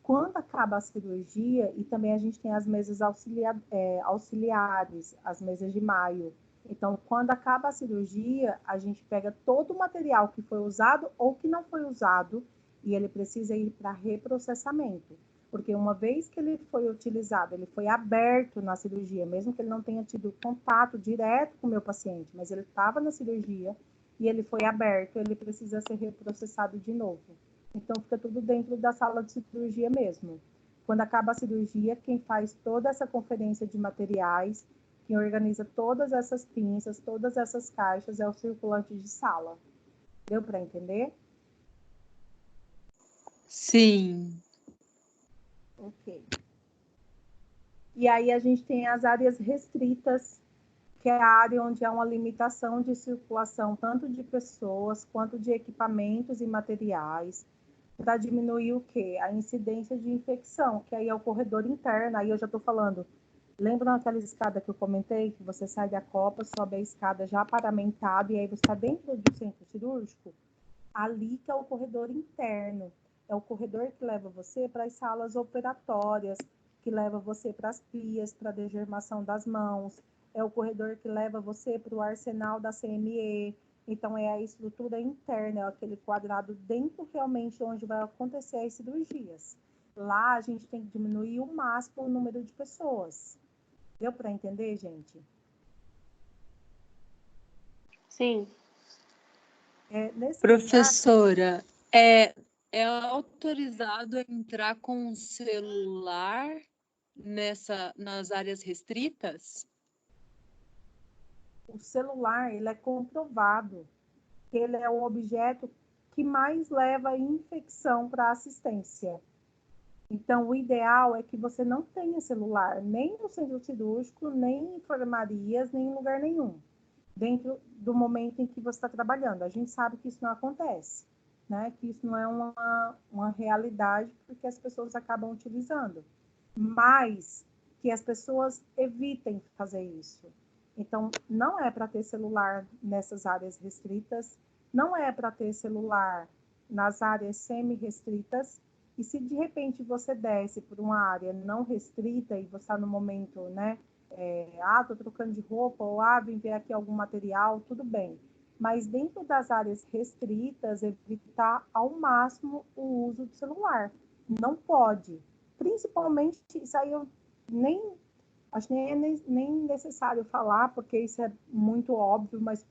Quando acaba a cirurgia, e também a gente tem as mesas auxiliares, as mesas de maio. Então, quando acaba a cirurgia, a gente pega todo o material que foi usado ou que não foi usado, e ele precisa ir para reprocessamento. Porque uma vez que ele foi utilizado, ele foi aberto na cirurgia, mesmo que ele não tenha tido contato direto com o meu paciente, mas ele estava na cirurgia e ele foi aberto, ele precisa ser reprocessado de novo. Então, fica tudo dentro da sala de cirurgia mesmo. Quando acaba a cirurgia, quem faz toda essa conferência de materiais Quem organiza todas essas pinças, todas essas caixas é o circulante de sala. Deu para entender? Sim. Ok. E aí a gente tem as áreas restritas, que é a área onde há uma limitação de circulação tanto de pessoas quanto de equipamentos e materiais, para diminuir o quê? A incidência de infecção, que aí é o corredor interno. Aí eu já estou falando, lembram aquela escada que eu comentei, que você sai da copa, sobe a escada já paramentado, e aí você está dentro do centro cirúrgico? Ali que é o corredor interno. É o corredor que leva você para as salas operatórias, que leva você para as pias, para a degermação das mãos. É o corredor que leva você para o arsenal da CME. Então, é a estrutura interna, é aquele quadrado dentro realmente onde vai acontecer as cirurgias. Lá, a gente tem que diminuir o máximo o número de pessoas. Deu para entender, gente? Sim. Professora, é autorizado entrar com o celular nas áreas restritas? O celular, ele é comprovado que ele é o objeto que mais leva infecção para a assistência. Então, o ideal é que você não tenha celular, nem no centro cirúrgico, nem em enfermarias, nem em lugar nenhum, dentro do momento em que você está trabalhando. A gente sabe que isso não acontece, né? Que isso não é uma realidade, porque as pessoas acabam utilizando. Mas que as pessoas evitem fazer isso. Então, não é para ter celular nessas áreas restritas, não é para ter celular nas áreas semi-restritas, e se de repente você desce por uma área não restrita e você está no momento, né? Estou trocando de roupa, ou vim ver aqui algum material, tudo bem. Mas dentro das áreas restritas, evitar ao máximo o uso do celular. Não pode. Principalmente, isso aí eu acho que nem necessário falar, porque isso é muito óbvio, mas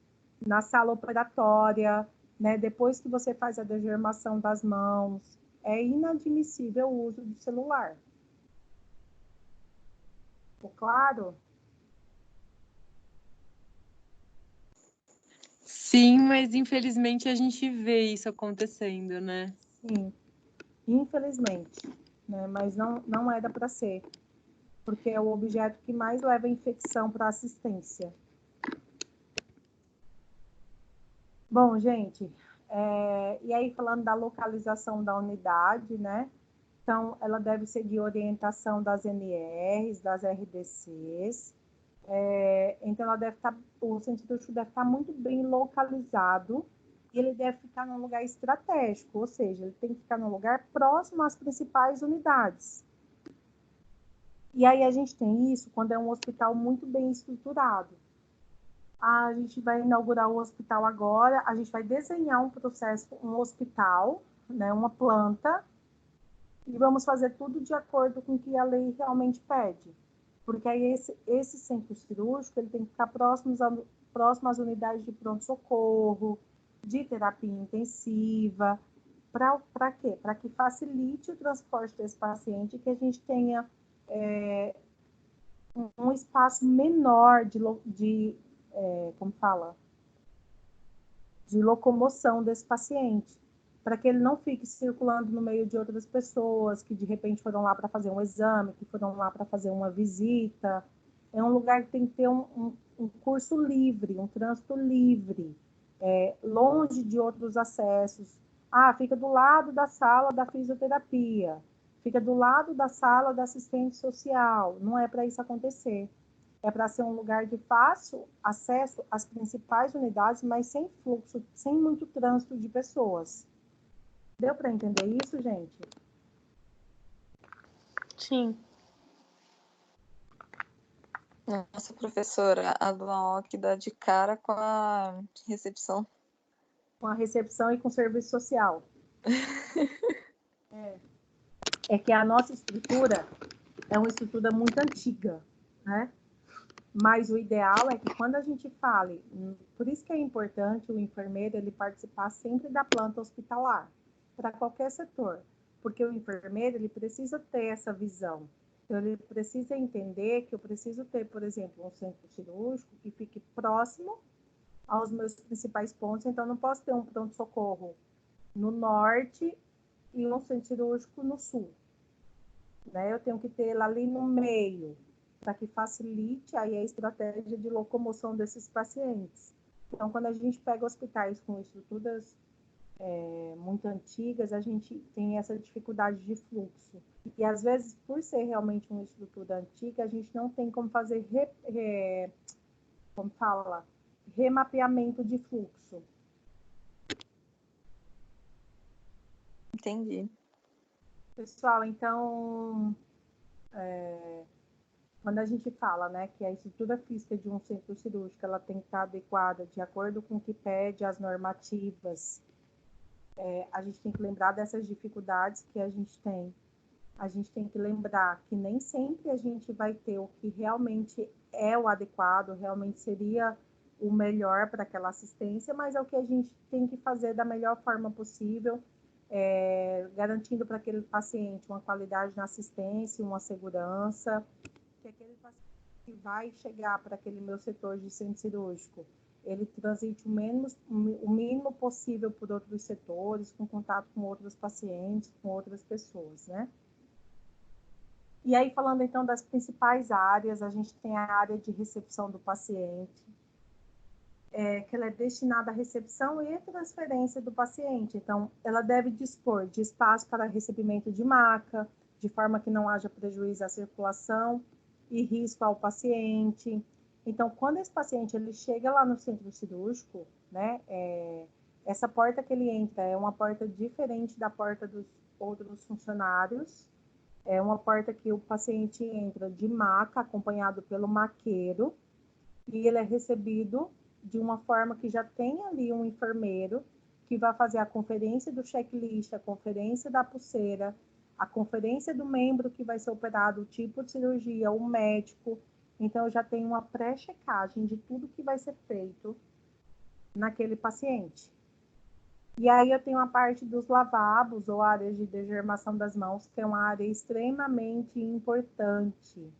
na sala operatória, né, depois que você faz a degermação das mãos, é inadmissível o uso do celular. Ficou claro? Sim, mas infelizmente a gente vê isso acontecendo, né? Sim, infelizmente, né? Mas não era para ser, porque é o objeto que mais leva infecção para assistência. Bom, gente, e aí falando da localização da unidade, né? Então, ela deve seguir orientação das NRs, das RDCs. Então, o centro cirúrgico deve estar muito bem localizado e ele deve ficar num lugar estratégico, ou seja, ele tem que ficar num lugar próximo às principais unidades. E aí a gente tem isso quando é um hospital muito bem estruturado. A gente vai inaugurar o hospital agora, a gente vai desenhar um hospital, né, uma planta, e vamos fazer tudo de acordo com o que a lei realmente pede. Porque aí esse centro cirúrgico ele tem que ficar próximo às unidades de pronto-socorro, de terapia intensiva. Para quê? Para que facilite o transporte desse paciente, que a gente tenha um espaço menor como fala? De locomoção desse paciente, para que ele não fique circulando no meio de outras pessoas que de repente foram lá para fazer um exame, que foram lá para fazer uma visita. É um lugar que tem que ter um curso livre, um trânsito livre, longe de outros acessos. Fica do lado da sala da fisioterapia, fica do lado da sala da assistente social. Não é para isso acontecer. É para ser um lugar de fácil acesso às principais unidades, mas sem fluxo, sem muito trânsito de pessoas. Deu para entender isso, gente? Sim. Nossa, professora, a do AOC dá de cara com a recepção. Com a recepção e com o serviço social. É que a nossa estrutura é uma estrutura muito antiga, né? Mas o ideal é que quando a gente fale, por isso que é importante o enfermeiro ele participar sempre da planta hospitalar, para qualquer setor, porque o enfermeiro ele precisa ter essa visão. Então, ele precisa entender que eu preciso ter, por exemplo, um centro cirúrgico que fique próximo aos meus principais pontos. Então, não posso ter um pronto-socorro no norte e um centro cirúrgico no sul. Né? Eu tenho que ter ele ali no meio, para que facilite aí a estratégia de locomoção desses pacientes. Então, quando a gente pega hospitais com estruturas muito antigas, a gente tem essa dificuldade de fluxo. E, às vezes, por ser realmente uma estrutura antiga, a gente não tem como fazer remapeamento de fluxo. Entendi. Pessoal, então, quando a gente fala, né, que a estrutura física de um centro cirúrgico ela tem que estar adequada de acordo com o que pede as normativas, a gente tem que lembrar dessas dificuldades que a gente tem. A gente tem que lembrar que nem sempre a gente vai ter o que realmente é o adequado, realmente seria o melhor para aquela assistência, mas é o que a gente tem que fazer da melhor forma possível, garantindo para aquele paciente uma qualidade na assistência, uma segurança, que aquele paciente que vai chegar para aquele meu setor de centro cirúrgico, ele transite o mínimo possível por outros setores, com contato com outros pacientes, com outras pessoas, né? E aí, falando então das principais áreas, a gente tem a área de recepção do paciente, que ela é destinada à recepção e transferência do paciente. Então, ela deve dispor de espaço para recebimento de maca, de forma que não haja prejuízo à circulação e risco ao paciente. Então, quando esse paciente ele chega lá no centro cirúrgico, né, essa porta que ele entra é uma porta diferente da porta dos outros funcionários. É uma porta que o paciente entra de maca, acompanhado pelo maqueiro, e ele é recebido de uma forma que já tem ali um enfermeiro que vai fazer a conferência do checklist, a conferência da pulseira, a conferência do membro que vai ser operado, o tipo de cirurgia, o médico. Então, eu já tenho uma pré-checagem de tudo que vai ser feito naquele paciente. E aí eu tenho a parte dos lavabos ou áreas de degermação das mãos, que é uma área extremamente importante.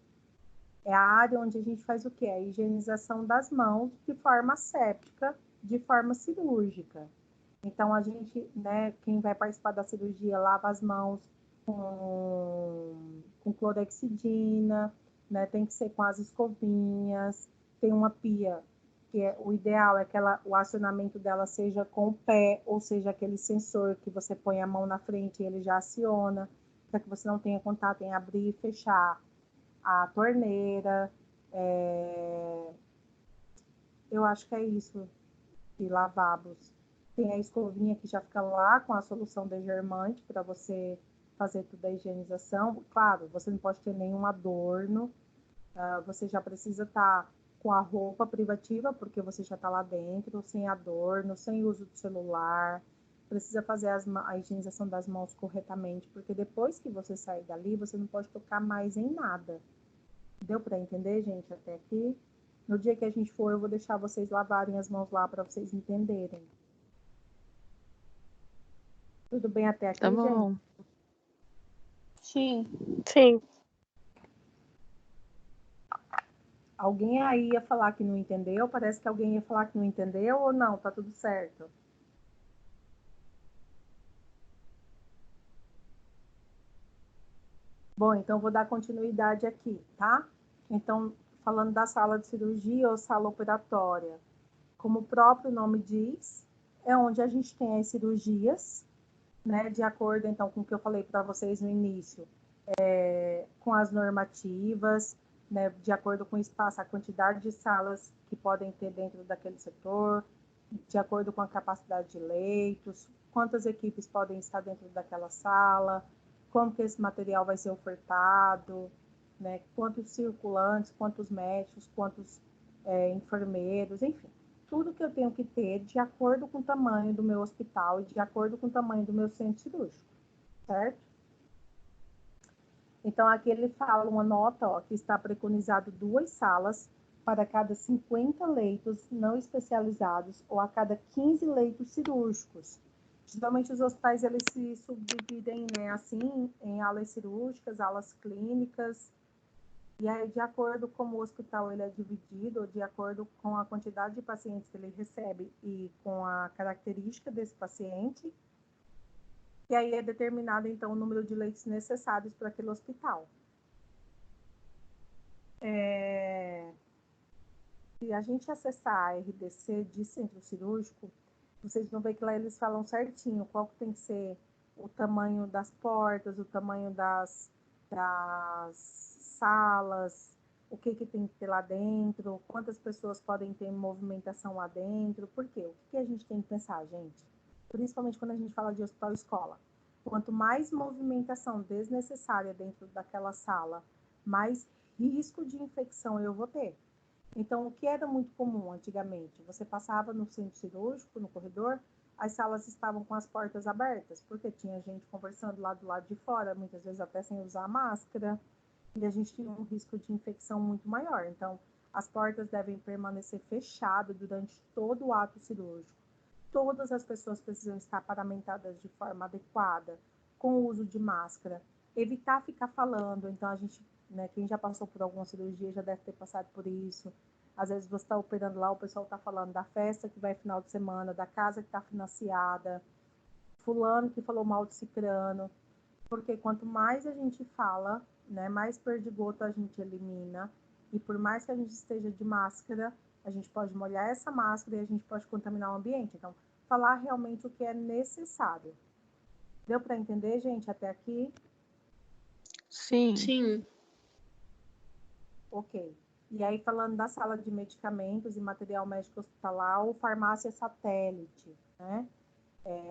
É a área onde a gente faz o quê? A higienização das mãos de forma asséptica, de forma cirúrgica. Então, a gente, né, quem vai participar da cirurgia, lava as mãos com clorexidina, né, tem que ser com as escovinhas, tem uma pia, que o ideal é que o acionamento dela seja com o pé, ou seja, aquele sensor que você põe a mão na frente e ele já aciona, para que você não tenha contato em abrir e fechar a torneira. Eu acho que é isso, de lavabos. Tem a escovinha que já fica lá com a solução degermante para você fazer toda a higienização. Claro, você não pode ter nenhum adorno, você já precisa estar com a roupa privativa, porque você já está lá dentro, sem adorno, sem uso do celular. Precisa fazer a higienização das mãos corretamente, porque depois que você sair dali, você não pode tocar mais em nada. Deu para entender, gente, até aqui? No dia que a gente for, eu vou deixar vocês lavarem as mãos lá para vocês entenderem. Tudo bem até aqui, Tá bom. gente? Sim. Sim. Alguém aí ia falar que não entendeu? Parece que alguém ia falar que não entendeu ou não? Tá tudo certo? Bom, então vou dar continuidade aqui, tá? Então, falando da sala de cirurgia ou sala operatória, como o próprio nome diz, é onde a gente tem as cirurgias, né? De acordo, então, com o que eu falei para vocês no início, com as normativas, né? De acordo com o espaço, a quantidade de salas que podem ter dentro daquele setor, de acordo com a capacidade de leitos, quantas equipes podem estar dentro daquela sala, como que esse material vai ser ofertado, né? Quantos circulantes, quantos médicos, quantos enfermeiros, enfim. Tudo que eu tenho que ter de acordo com o tamanho do meu hospital e de acordo com o tamanho do meu centro cirúrgico, certo? Então, aqui ele fala uma nota, ó, que está preconizado 2 salas para cada 50 leitos não especializados ou a cada 15 leitos cirúrgicos, Geralmente os hospitais eles se subdividem, né, assim, em alas cirúrgicas, alas clínicas, e aí de acordo com o hospital ele é dividido, de acordo com a quantidade de pacientes que ele recebe e com a característica desse paciente, e aí é determinado então o número de leitos necessários para aquele hospital. Se a gente acessar a RDC de centro cirúrgico, vocês vão ver que lá eles falam certinho qual que tem que ser o tamanho das portas, o tamanho das salas, o que tem que ter lá dentro, quantas pessoas podem ter movimentação lá dentro. Por quê? O que a gente tem que pensar, gente? Principalmente quando a gente fala de hospital-escola. Quanto mais movimentação desnecessária dentro daquela sala, mais risco de infecção eu vou ter. Então, o que era muito comum antigamente? Você passava no centro cirúrgico, no corredor, as salas estavam com as portas abertas, porque tinha gente conversando lá do lado de fora, muitas vezes até sem usar máscara, e a gente tinha um risco de infecção muito maior. Então, as portas devem permanecer fechadas durante todo o ato cirúrgico. Todas as pessoas precisam estar paramentadas de forma adequada, com o uso de máscara. Evitar ficar falando, então a gente, né, quem já passou por alguma cirurgia já deve ter passado por isso. Às vezes você está operando lá, o pessoal está falando da festa que vai final de semana, da casa que está financiada, fulano que falou mal de cicrano, porque quanto mais a gente fala, né, mais perdigoto a gente elimina, e por mais que a gente esteja de máscara, a gente pode molhar essa máscara e a gente pode contaminar o ambiente. Então, falar realmente o que é necessário. Deu para entender, gente, até aqui? Sim. Sim. Ok. E aí, falando da sala de medicamentos e material médico hospitalar, ou farmácia satélite, né?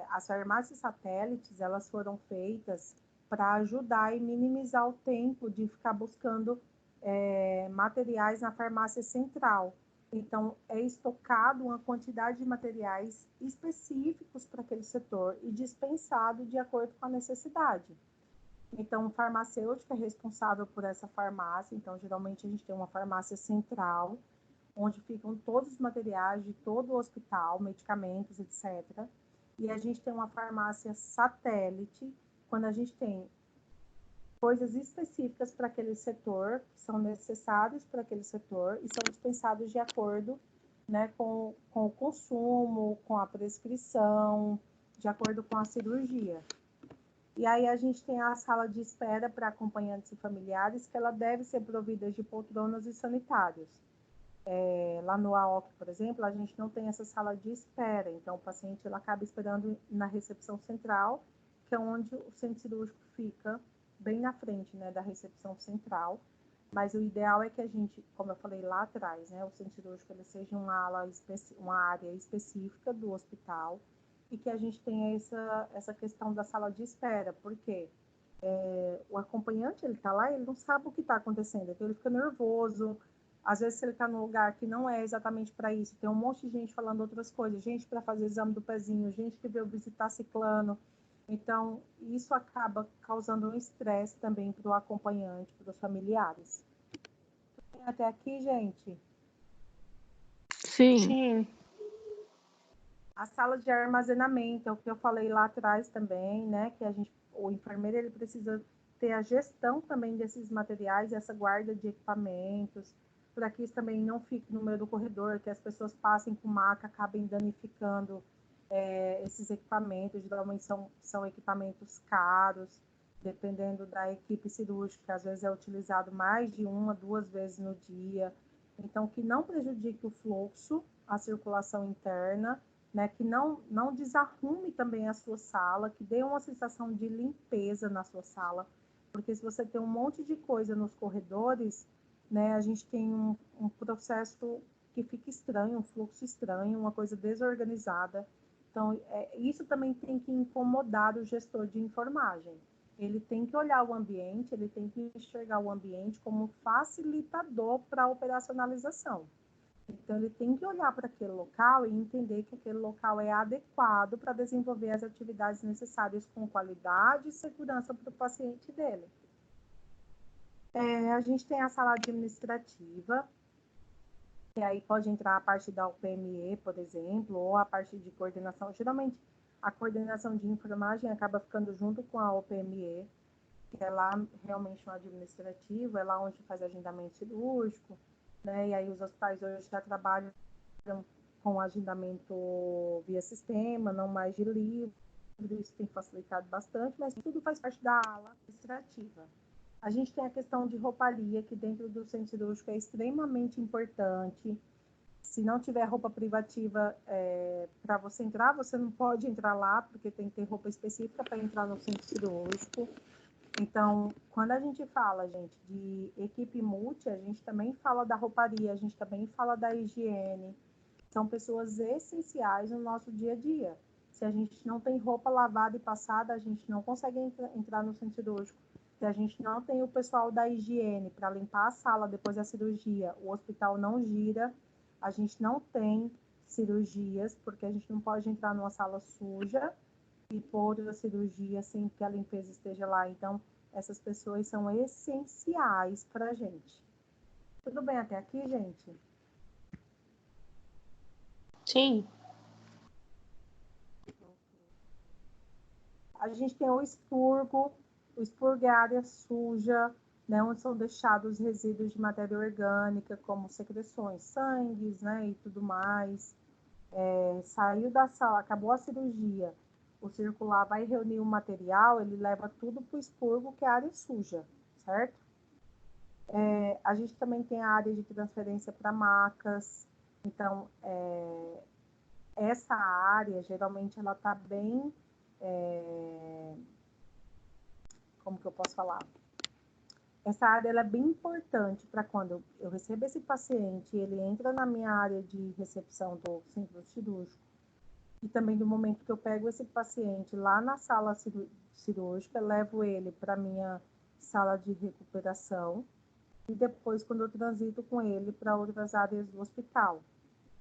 As farmácias satélites, elas foram feitas para ajudar e minimizar o tempo de ficar buscando materiais na farmácia central. Então, é estocado uma quantidade de materiais específicos para aquele setor e dispensado de acordo com a necessidade. Então, o farmacêutico é responsável por essa farmácia. Então, geralmente, a gente tem uma farmácia central, onde ficam todos os materiais de todo o hospital, medicamentos, etc. E a gente tem uma farmácia satélite, quando a gente tem coisas específicas para aquele setor, que são necessárias para aquele setor e são dispensados de acordo, né, com o consumo, com a prescrição, de acordo com a cirurgia. E aí a gente tem a sala de espera para acompanhantes e familiares, que ela deve ser provida de poltronas e sanitários. Lá no AOC, por exemplo, a gente não tem essa sala de espera, então o paciente ele acaba esperando na recepção central, que é onde o centro cirúrgico fica, bem na frente, né, da recepção central. Mas o ideal é que a gente, como eu falei lá atrás, né, o centro cirúrgico ele seja uma área específica do hospital e que a gente tenha essa questão da sala de espera, porque o acompanhante ele está lá, ele não sabe o que está acontecendo, então ele fica nervoso. Às vezes, se ele está num lugar que não é exatamente para isso, tem um monte de gente falando outras coisas, gente para fazer exame do pezinho, gente que veio visitar ciclano. Então, isso acaba causando um estresse também para o acompanhante, para os familiares. Até aqui, gente? Sim. Sim. A sala de armazenamento, é o que eu falei lá atrás também, né? Que o enfermeiro ele precisa ter a gestão também desses materiais, essa guarda de equipamentos, para que isso também não fique no meio do corredor, que as pessoas passem com maca, acabem danificando esses equipamentos. Geralmente são equipamentos caros, dependendo da equipe cirúrgica, às vezes é utilizado mais de 1 a 2 vezes no dia. Então, que não prejudique o fluxo, a circulação interna, né, que não desarrume também a sua sala, que dê uma sensação de limpeza na sua sala, porque se você tem um monte de coisa nos corredores, né, a gente tem um processo que fica estranho, um fluxo estranho, uma coisa desorganizada. Então, isso também tem que incomodar o gestor de enfermagem. Ele tem que olhar o ambiente, ele tem que enxergar o ambiente como facilitador para a operacionalização. Então, ele tem que olhar para aquele local e entender que aquele local é adequado para desenvolver as atividades necessárias com qualidade e segurança para o paciente dele. A gente tem a sala administrativa, que aí pode entrar a parte da UPME, por exemplo, ou a parte de coordenação. Geralmente, A coordenação de enfermagem acaba ficando junto com a OPME, que é lá realmente no administrativo, é lá onde faz agendamento cirúrgico, né? E aí os hospitais hoje já trabalham com agendamento via sistema, não mais de livro, isso tem facilitado bastante, mas tudo faz parte da ala administrativa. A gente tem a questão de rouparia, que dentro do centro cirúrgico é extremamente importante. Se não tiver roupa privativa para você entrar, você não pode entrar lá, porque tem que ter roupa específica para entrar no centro cirúrgico. Então, quando a gente fala, gente, de equipe multi, a gente também fala da rouparia, a gente também fala da higiene. São pessoas essenciais no nosso dia a dia. Se a gente não tem roupa lavada e passada, a gente não consegue entrar no centro cirúrgico. Se a gente não tem o pessoal da higiene para limpar a sala depois da cirurgia, o hospital não gira. A gente não tem cirurgias, porque a gente não pode entrar numa sala suja e pôr a cirurgia sem que a limpeza esteja lá. Então, essas pessoas são essenciais para a gente. Tudo bem até aqui, gente? Sim. A gente tem o expurgo é a área suja, né, onde são deixados resíduos de matéria orgânica, como secreções, sangues, né, e tudo mais. Saiu da sala, acabou a cirurgia, o circular vai reunir o material, ele leva tudo para o expurgo, que é a área suja, certo? A gente também tem a área de transferência para macas. Então, essa área, geralmente, ela está bem... como que eu posso falar? Essa área ela é bem importante para quando eu recebo esse paciente, ele entra na minha área de recepção do centro cirúrgico, e também do momento que eu pego esse paciente lá na sala cirúrgica, levo ele para a minha sala de recuperação, e depois quando eu transito com ele para outras áreas do hospital.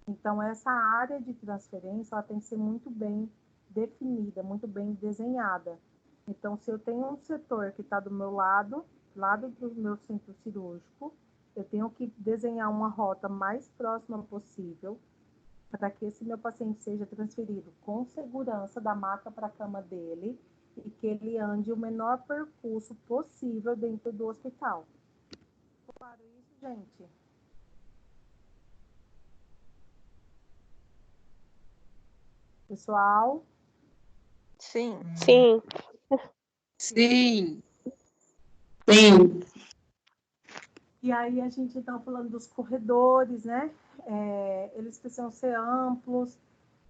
Então, essa área de transferência ela tem que ser muito bem definida, muito bem desenhada. Então, se eu tenho um setor que está do meu lado do meu centro cirúrgico, eu tenho que desenhar uma rota mais próxima possível para que esse meu paciente seja transferido com segurança da maca para a cama dele e que ele ande o menor percurso possível dentro do hospital. Claro isso, gente? Pessoal? Sim. Sim. Sim. E aí a gente está falando dos corredores, né? Eles precisam ser amplos.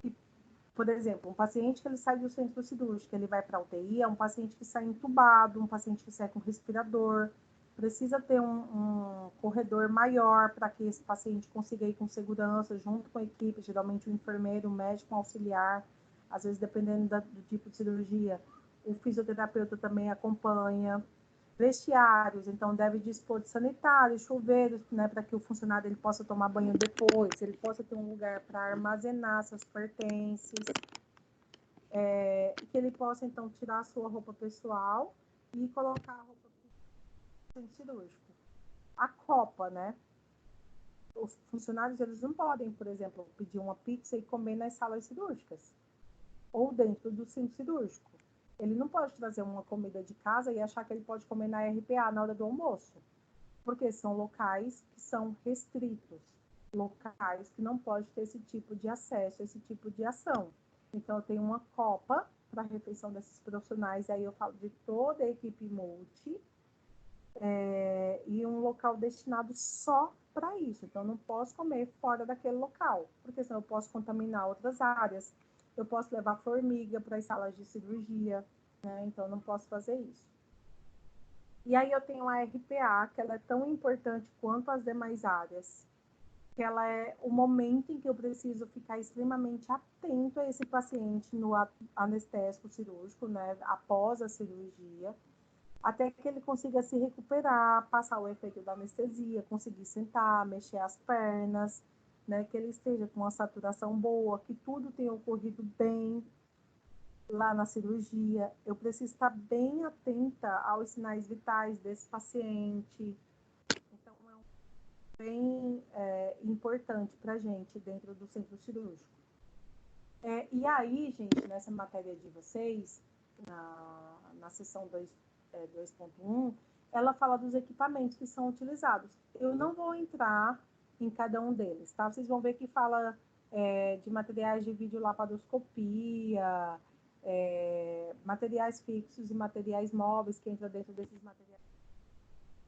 E, por exemplo, um paciente que ele sai do centro cirúrgico, ele vai para a UTI, é um paciente que sai entubado, um paciente que sai com respirador. Precisa ter um corredor maior para que esse paciente consiga ir com segurança, junto com a equipe, geralmente o enfermeiro, o médico, um auxiliar. Às vezes, dependendo do tipo de cirurgia, o fisioterapeuta também acompanha. Vestiários, então deve dispor de sanitários, chuveiros, né, para que o funcionário ele possa tomar banho depois, ele possa ter um lugar para armazenar seus pertences, que ele possa então tirar a sua roupa pessoal e colocar a roupa do centro cirúrgico. A copa, né? Os funcionários eles não podem, por exemplo, pedir uma pizza e comer nas salas cirúrgicas ou dentro do centro cirúrgico. Ele não pode trazer uma comida de casa e achar que ele pode comer na RPA na hora do almoço, porque são locais que são restritos, locais que não pode ter esse tipo de acesso, esse tipo de ação. Então, eu tenho uma copa para a refeição desses profissionais, aí eu falo de toda a equipe multi, e um local destinado só para isso. Então, eu não posso comer fora daquele local, porque senão eu posso contaminar outras áreas. Eu posso levar formiga para as salas de cirurgia, né? Então, não posso fazer isso. E aí eu tenho a RPA, que ela é tão importante quanto as demais áreas, que ela é o momento em que eu preciso ficar extremamente atento a esse paciente no anestésico cirúrgico, né? Após a cirurgia, até que ele consiga se recuperar, passar o efeito da anestesia, conseguir sentar, mexer as pernas, né, que ele esteja com uma saturação boa, que tudo tenha ocorrido bem lá na cirurgia. Eu preciso estar bem atenta aos sinais vitais desse paciente. Então, é bem importante para a gente dentro do centro cirúrgico. E aí, gente, nessa matéria de vocês, na seção 2.1, ela fala dos equipamentos que são utilizados. Eu não vou entrar em cada um deles, tá? Vocês vão ver que fala de materiais de videolaparoscopia, materiais fixos e materiais móveis, que entra dentro desses materiais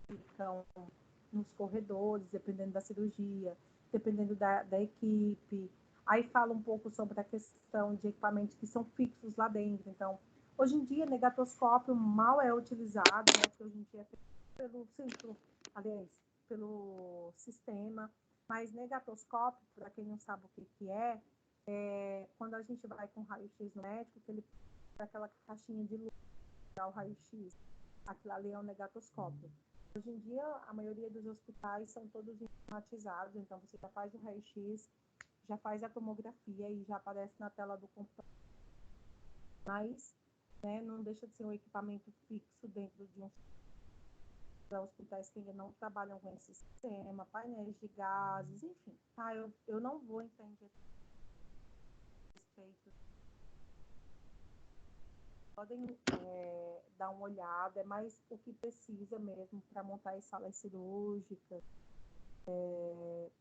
que ficam nos corredores, dependendo da cirurgia, dependendo da equipe. Aí fala um pouco sobre a questão de equipamentos que são fixos lá dentro. Então, hoje em dia, negatoscópio mal é utilizado, né? Porque hoje em dia é feito pelo sistema. Mas negatoscópio, para quem não sabe o que é quando a gente vai com raio-x no médico, que ele dá aquela caixinha de luz para o raio-x. Aquilo ali é um negatoscópio. Hoje em dia, a maioria dos hospitais são todos informatizados, então você já faz o raio-x, já faz a tomografia e já aparece na tela do computador. Mas, né, não deixa de ser um equipamento fixo dentro de hospitais que ainda não trabalham com esse sistema, painéis de gases, enfim. Tá? Eu não vou entender respeito. Podem dar uma olhada, é mais o que precisa mesmo para montar as salas cirúrgicas,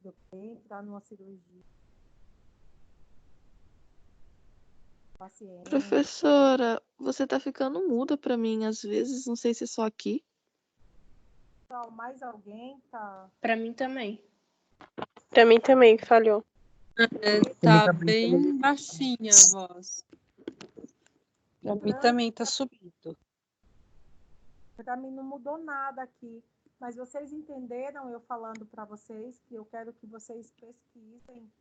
do que entrar numa cirurgia. Paciente. Professora, você tá ficando muda para mim às vezes, não sei se é só aqui. Mais alguém tá? Pra mim também. Pra mim também falhou. Tá bem baixinha a voz. Pra mim também tá subindo. Para mim não mudou nada aqui. Mas vocês entenderam eu falando para vocês que eu quero que vocês pesquisem,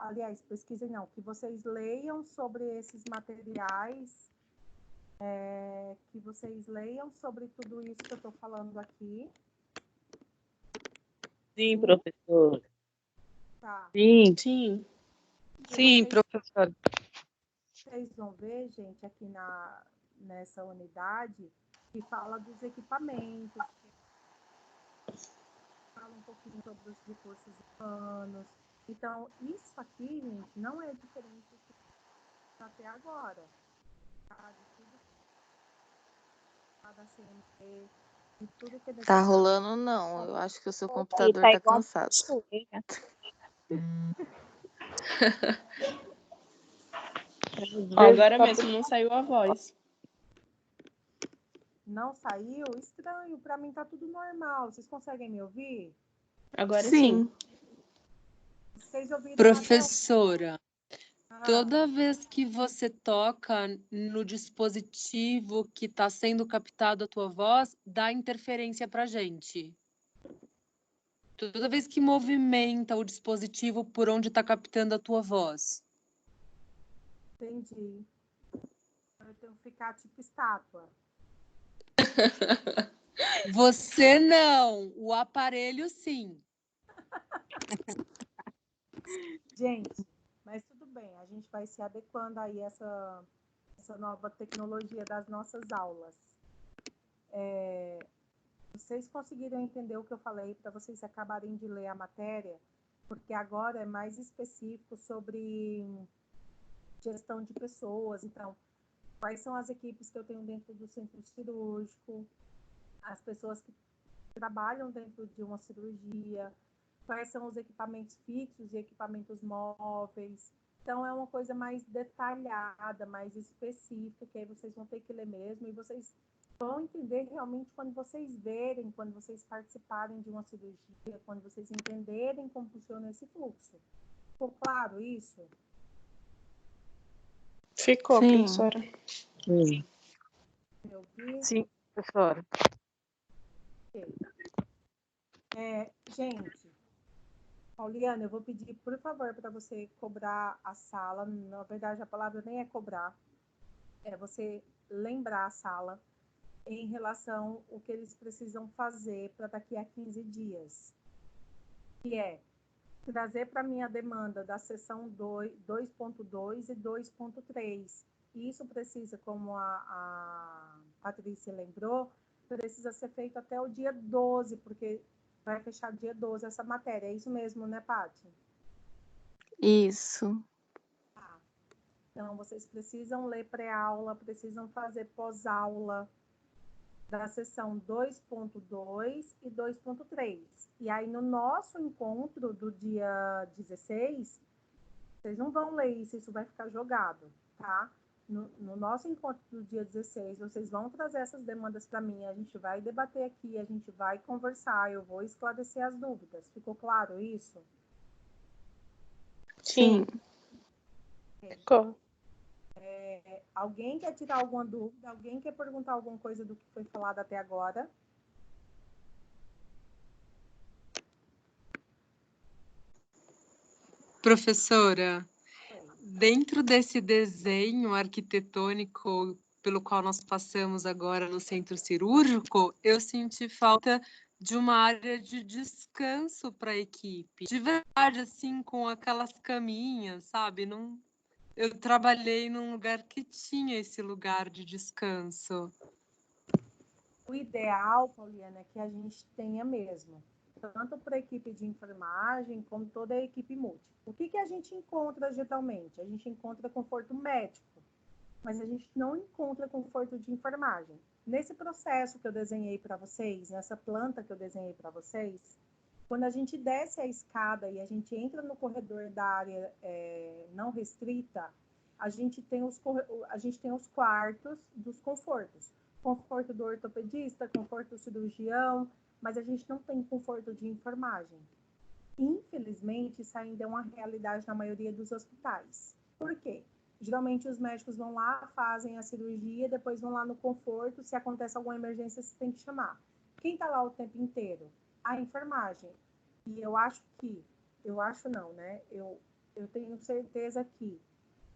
aliás, pesquisem não, que vocês leiam sobre esses materiais, que vocês leiam sobre tudo isso que eu estou falando aqui. Sim, professor. Tá. Sim. Sim. Sim, professor. Vocês vão ver, gente, aqui nessa unidade, que fala dos equipamentos, fala um pouquinho sobre os recursos humanos. Então, isso aqui, gente, não é diferente do que está até agora. Tá? De tudo da CMT, de tudo que é Tá necessário. rolando não, eu acho que o seu Ele computador tá tá igual cansado. cachoeira. Agora mesmo não saiu a voz. Não saiu? Estranho, para mim tá tudo normal. Vocês conseguem me ouvir? Agora sim. Vocês ouviram Professora, toda vez que você toca no dispositivo que está sendo captado a tua voz, dá interferência para gente. Toda vez que movimenta o dispositivo por onde está captando a tua voz. Entendi. Eu tenho que ficar tipo estátua. Você não, o aparelho sim. Gente, mas tudo bem, a gente vai se adequando aí a essa nova tecnologia das nossas aulas. Vocês conseguiram entender o que eu falei para vocês acabarem de ler a matéria? Porque agora é mais específico sobre gestão de pessoas. Então, quais são as equipes que eu tenho dentro do centro cirúrgico, as pessoas que trabalham dentro de uma cirurgia, quais são os equipamentos fixos e equipamentos móveis. Então, é uma coisa mais detalhada, mais específica, que aí vocês vão ter que ler mesmo, e vocês vão entender realmente quando vocês verem, quando vocês participarem de uma cirurgia, quando vocês entenderem como funciona esse fluxo. Ficou claro isso? Ficou, Sim. professora. Sim. Me ouvi? Sim, professora. Ok. Gente, Pauliana, eu vou pedir, por favor, para você cobrar a sala. Na verdade, a palavra nem é cobrar, é você lembrar a sala em relação ao que eles precisam fazer para daqui a 15 dias. Que é trazer para mim a demanda da seção 2.2 e 2.3. Isso precisa, como a Patrícia lembrou, precisa ser feito até o dia 12, porque vai fechar dia 12 essa matéria. É isso mesmo, né, Paty? Isso. Então, vocês precisam ler pré-aula, precisam fazer pós-aula da sessão 2.2 e 2.3. E aí, no nosso encontro do dia 16, vocês não vão ler isso vai ficar jogado, tá? No nosso encontro do dia 16, vocês vão trazer essas demandas para mim, a gente vai debater aqui, a gente vai conversar, eu vou esclarecer as dúvidas. Ficou claro isso? Sim. Ficou. Alguém quer tirar alguma dúvida? Alguém quer perguntar alguma coisa do que foi falado até agora? Professora, dentro desse desenho arquitetônico pelo qual nós passamos agora no centro cirúrgico, eu senti falta de uma área de descanso para a equipe. De verdade, assim, com aquelas caminhas, sabe? Eu trabalhei num lugar que tinha esse lugar de descanso. O ideal, Pauliana, é que a gente tenha mesmo, tanto para a equipe de enfermagem, como toda a equipe multi. O que a gente encontra geralmente? A gente encontra conforto médico, mas a gente não encontra conforto de enfermagem. Nesse processo que eu desenhei para vocês, nessa planta que eu desenhei para vocês, quando a gente desce a escada e a gente entra no corredor da área não restrita, a gente tem os quartos dos confortos. Conforto do ortopedista, conforto do cirurgião, mas a gente não tem conforto de enfermagem. Infelizmente, isso ainda é uma realidade na maioria dos hospitais. Por quê? Geralmente os médicos vão lá, fazem a cirurgia, depois vão lá no conforto, se acontece alguma emergência, você tem que chamar. Quem está lá o tempo inteiro? A enfermagem. E eu tenho certeza que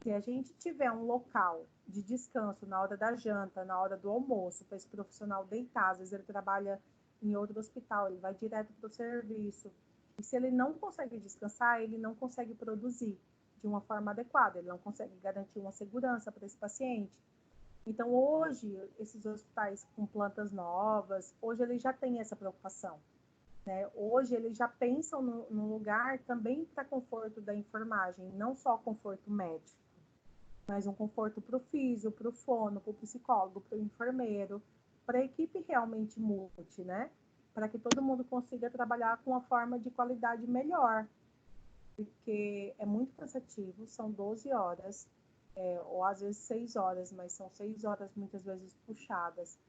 se a gente tiver um local de descanso na hora da janta, na hora do almoço, para esse profissional deitar, às vezes ele trabalha em outro hospital, ele vai direto para o serviço. E se ele não consegue descansar, ele não consegue produzir de uma forma adequada, ele não consegue garantir uma segurança para esse paciente. Então, hoje, esses hospitais com plantas novas, hoje eles já têm essa preocupação, né? Hoje, eles já pensam no lugar também para conforto da enfermagem, não só conforto médico, mas um conforto para o físio, para o fono, para o psicólogo, para o enfermeiro, para a equipe realmente multi, né? Para que todo mundo consiga trabalhar com uma forma de qualidade melhor, porque é muito cansativo, são 12 horas, ou às vezes 6 horas, mas são 6 horas muitas vezes puxadas,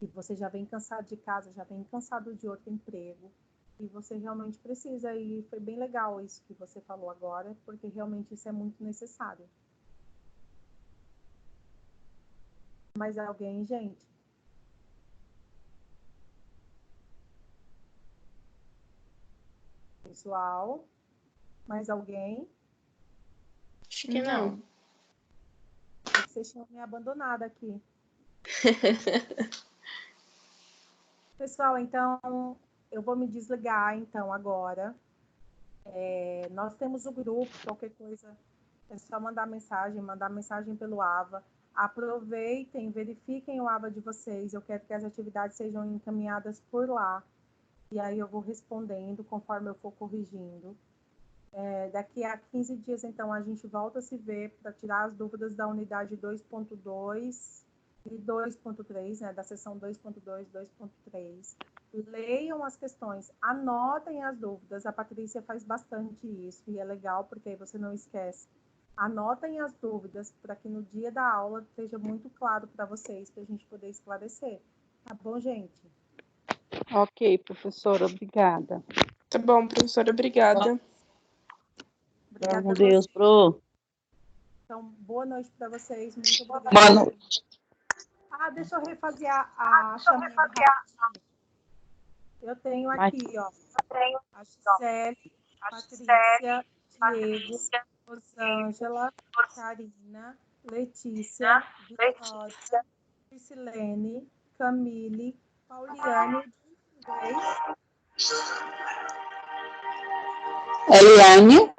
e você já vem cansado de casa, já vem cansado de outro emprego, e você realmente precisa, e foi bem legal isso que você falou agora, porque realmente isso é muito necessário. Mais alguém, gente? Pessoal? Mais alguém? Acho que não. Vocês tinham me abandonado aqui. Pessoal, então, eu vou me desligar, então, agora. Nós temos o grupo, qualquer coisa, é só mandar mensagem pelo AVA. Aproveitem, verifiquem o AVA de vocês. Eu quero que as atividades sejam encaminhadas por lá. E aí eu vou respondendo conforme eu for corrigindo. Daqui a 15 dias, então, a gente volta a se ver para tirar as dúvidas da unidade 2.2 e 2.3, né, da sessão 2.2 e 2.3. Leiam as questões, anotem as dúvidas. A Patrícia faz bastante isso e é legal porque aí você não esquece. Anotem as dúvidas para que no dia da aula seja muito claro para vocês, para a gente poder esclarecer. Tá bom, gente? Ok, professora, obrigada. Tá bom, professora, obrigada. Obrigada Com a Deus, vocês. pro. Então, boa noite para vocês. Muito obrigada. Boa noite. Deixa eu refazer a chamada rapidinho. Eu tenho aqui, ó, a Gisele, Patrícia, Diego, Rosângela, Karina, Letícia, Vitória, Priscilene, Camille, Pauliane, Eliane.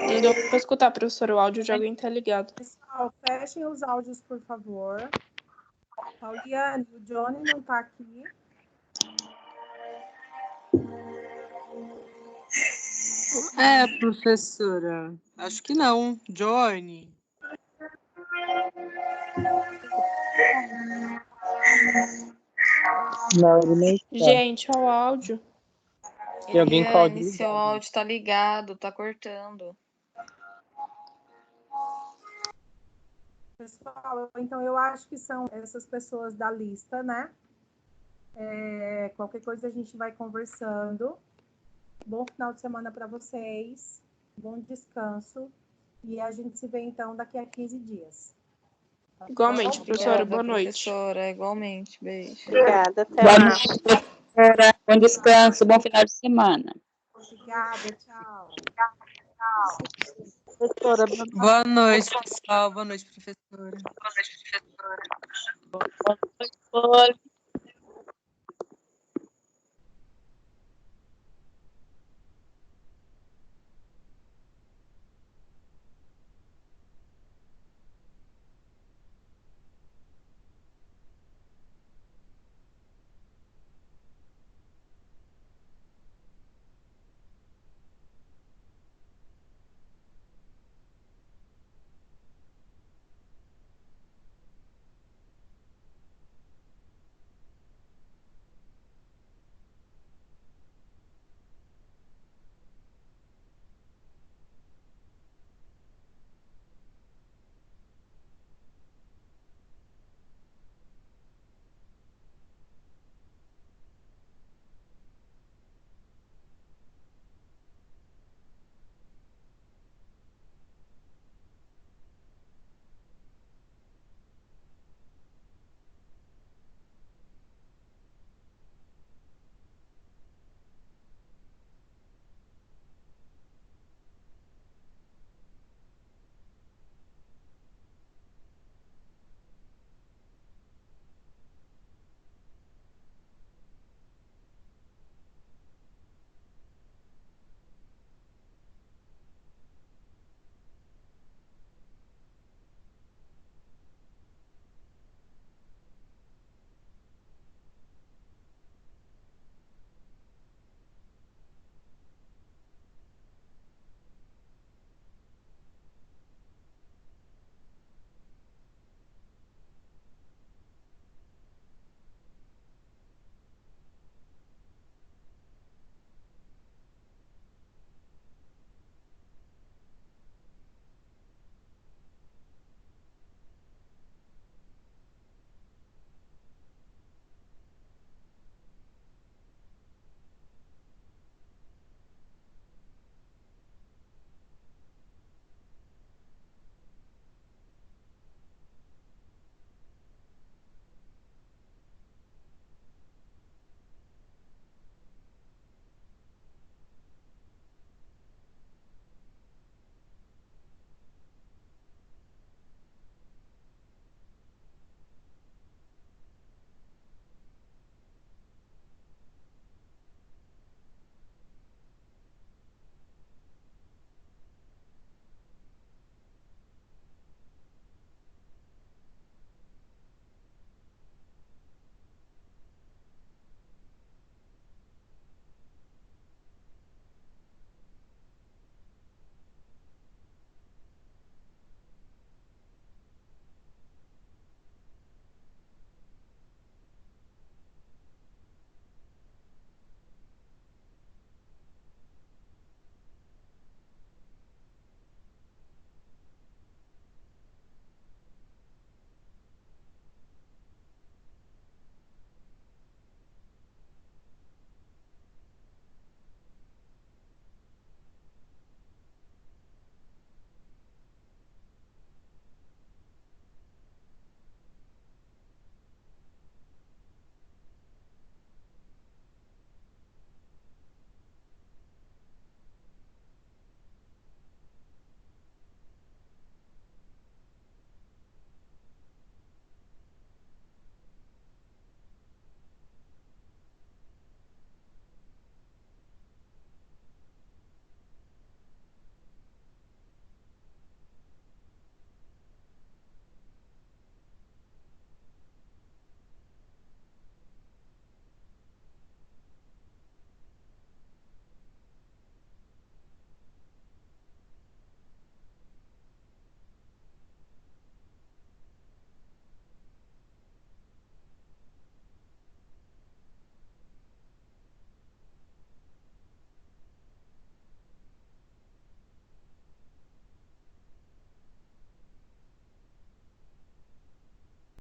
Não deu para escutar, professora, o áudio de alguém tá ligado. Pessoal, fechem os áudios, por favor. Pauliane, o Johnny não tá aqui. É, professora. Acho que não. Johnny. Não, ele nem está. Gente, olha o áudio. Tem alguém com áudio Eliane, seu ligado. áudio tá ligado, tá cortando. Pessoal, então eu acho que são essas pessoas da lista, né? Qualquer coisa a gente vai conversando. Bom final de semana para vocês. Bom descanso. E a gente se vê então daqui a 15 dias. Tá bom? Igualmente, professora. Obrigada, Boa noite. professora. Igualmente. Beijo. Obrigada, até Boa mais. noite, professora. Bom descanso, bom final de semana. Obrigada, tchau. Professora, Boa noite, pessoal. Boa noite, professora. Boa noite.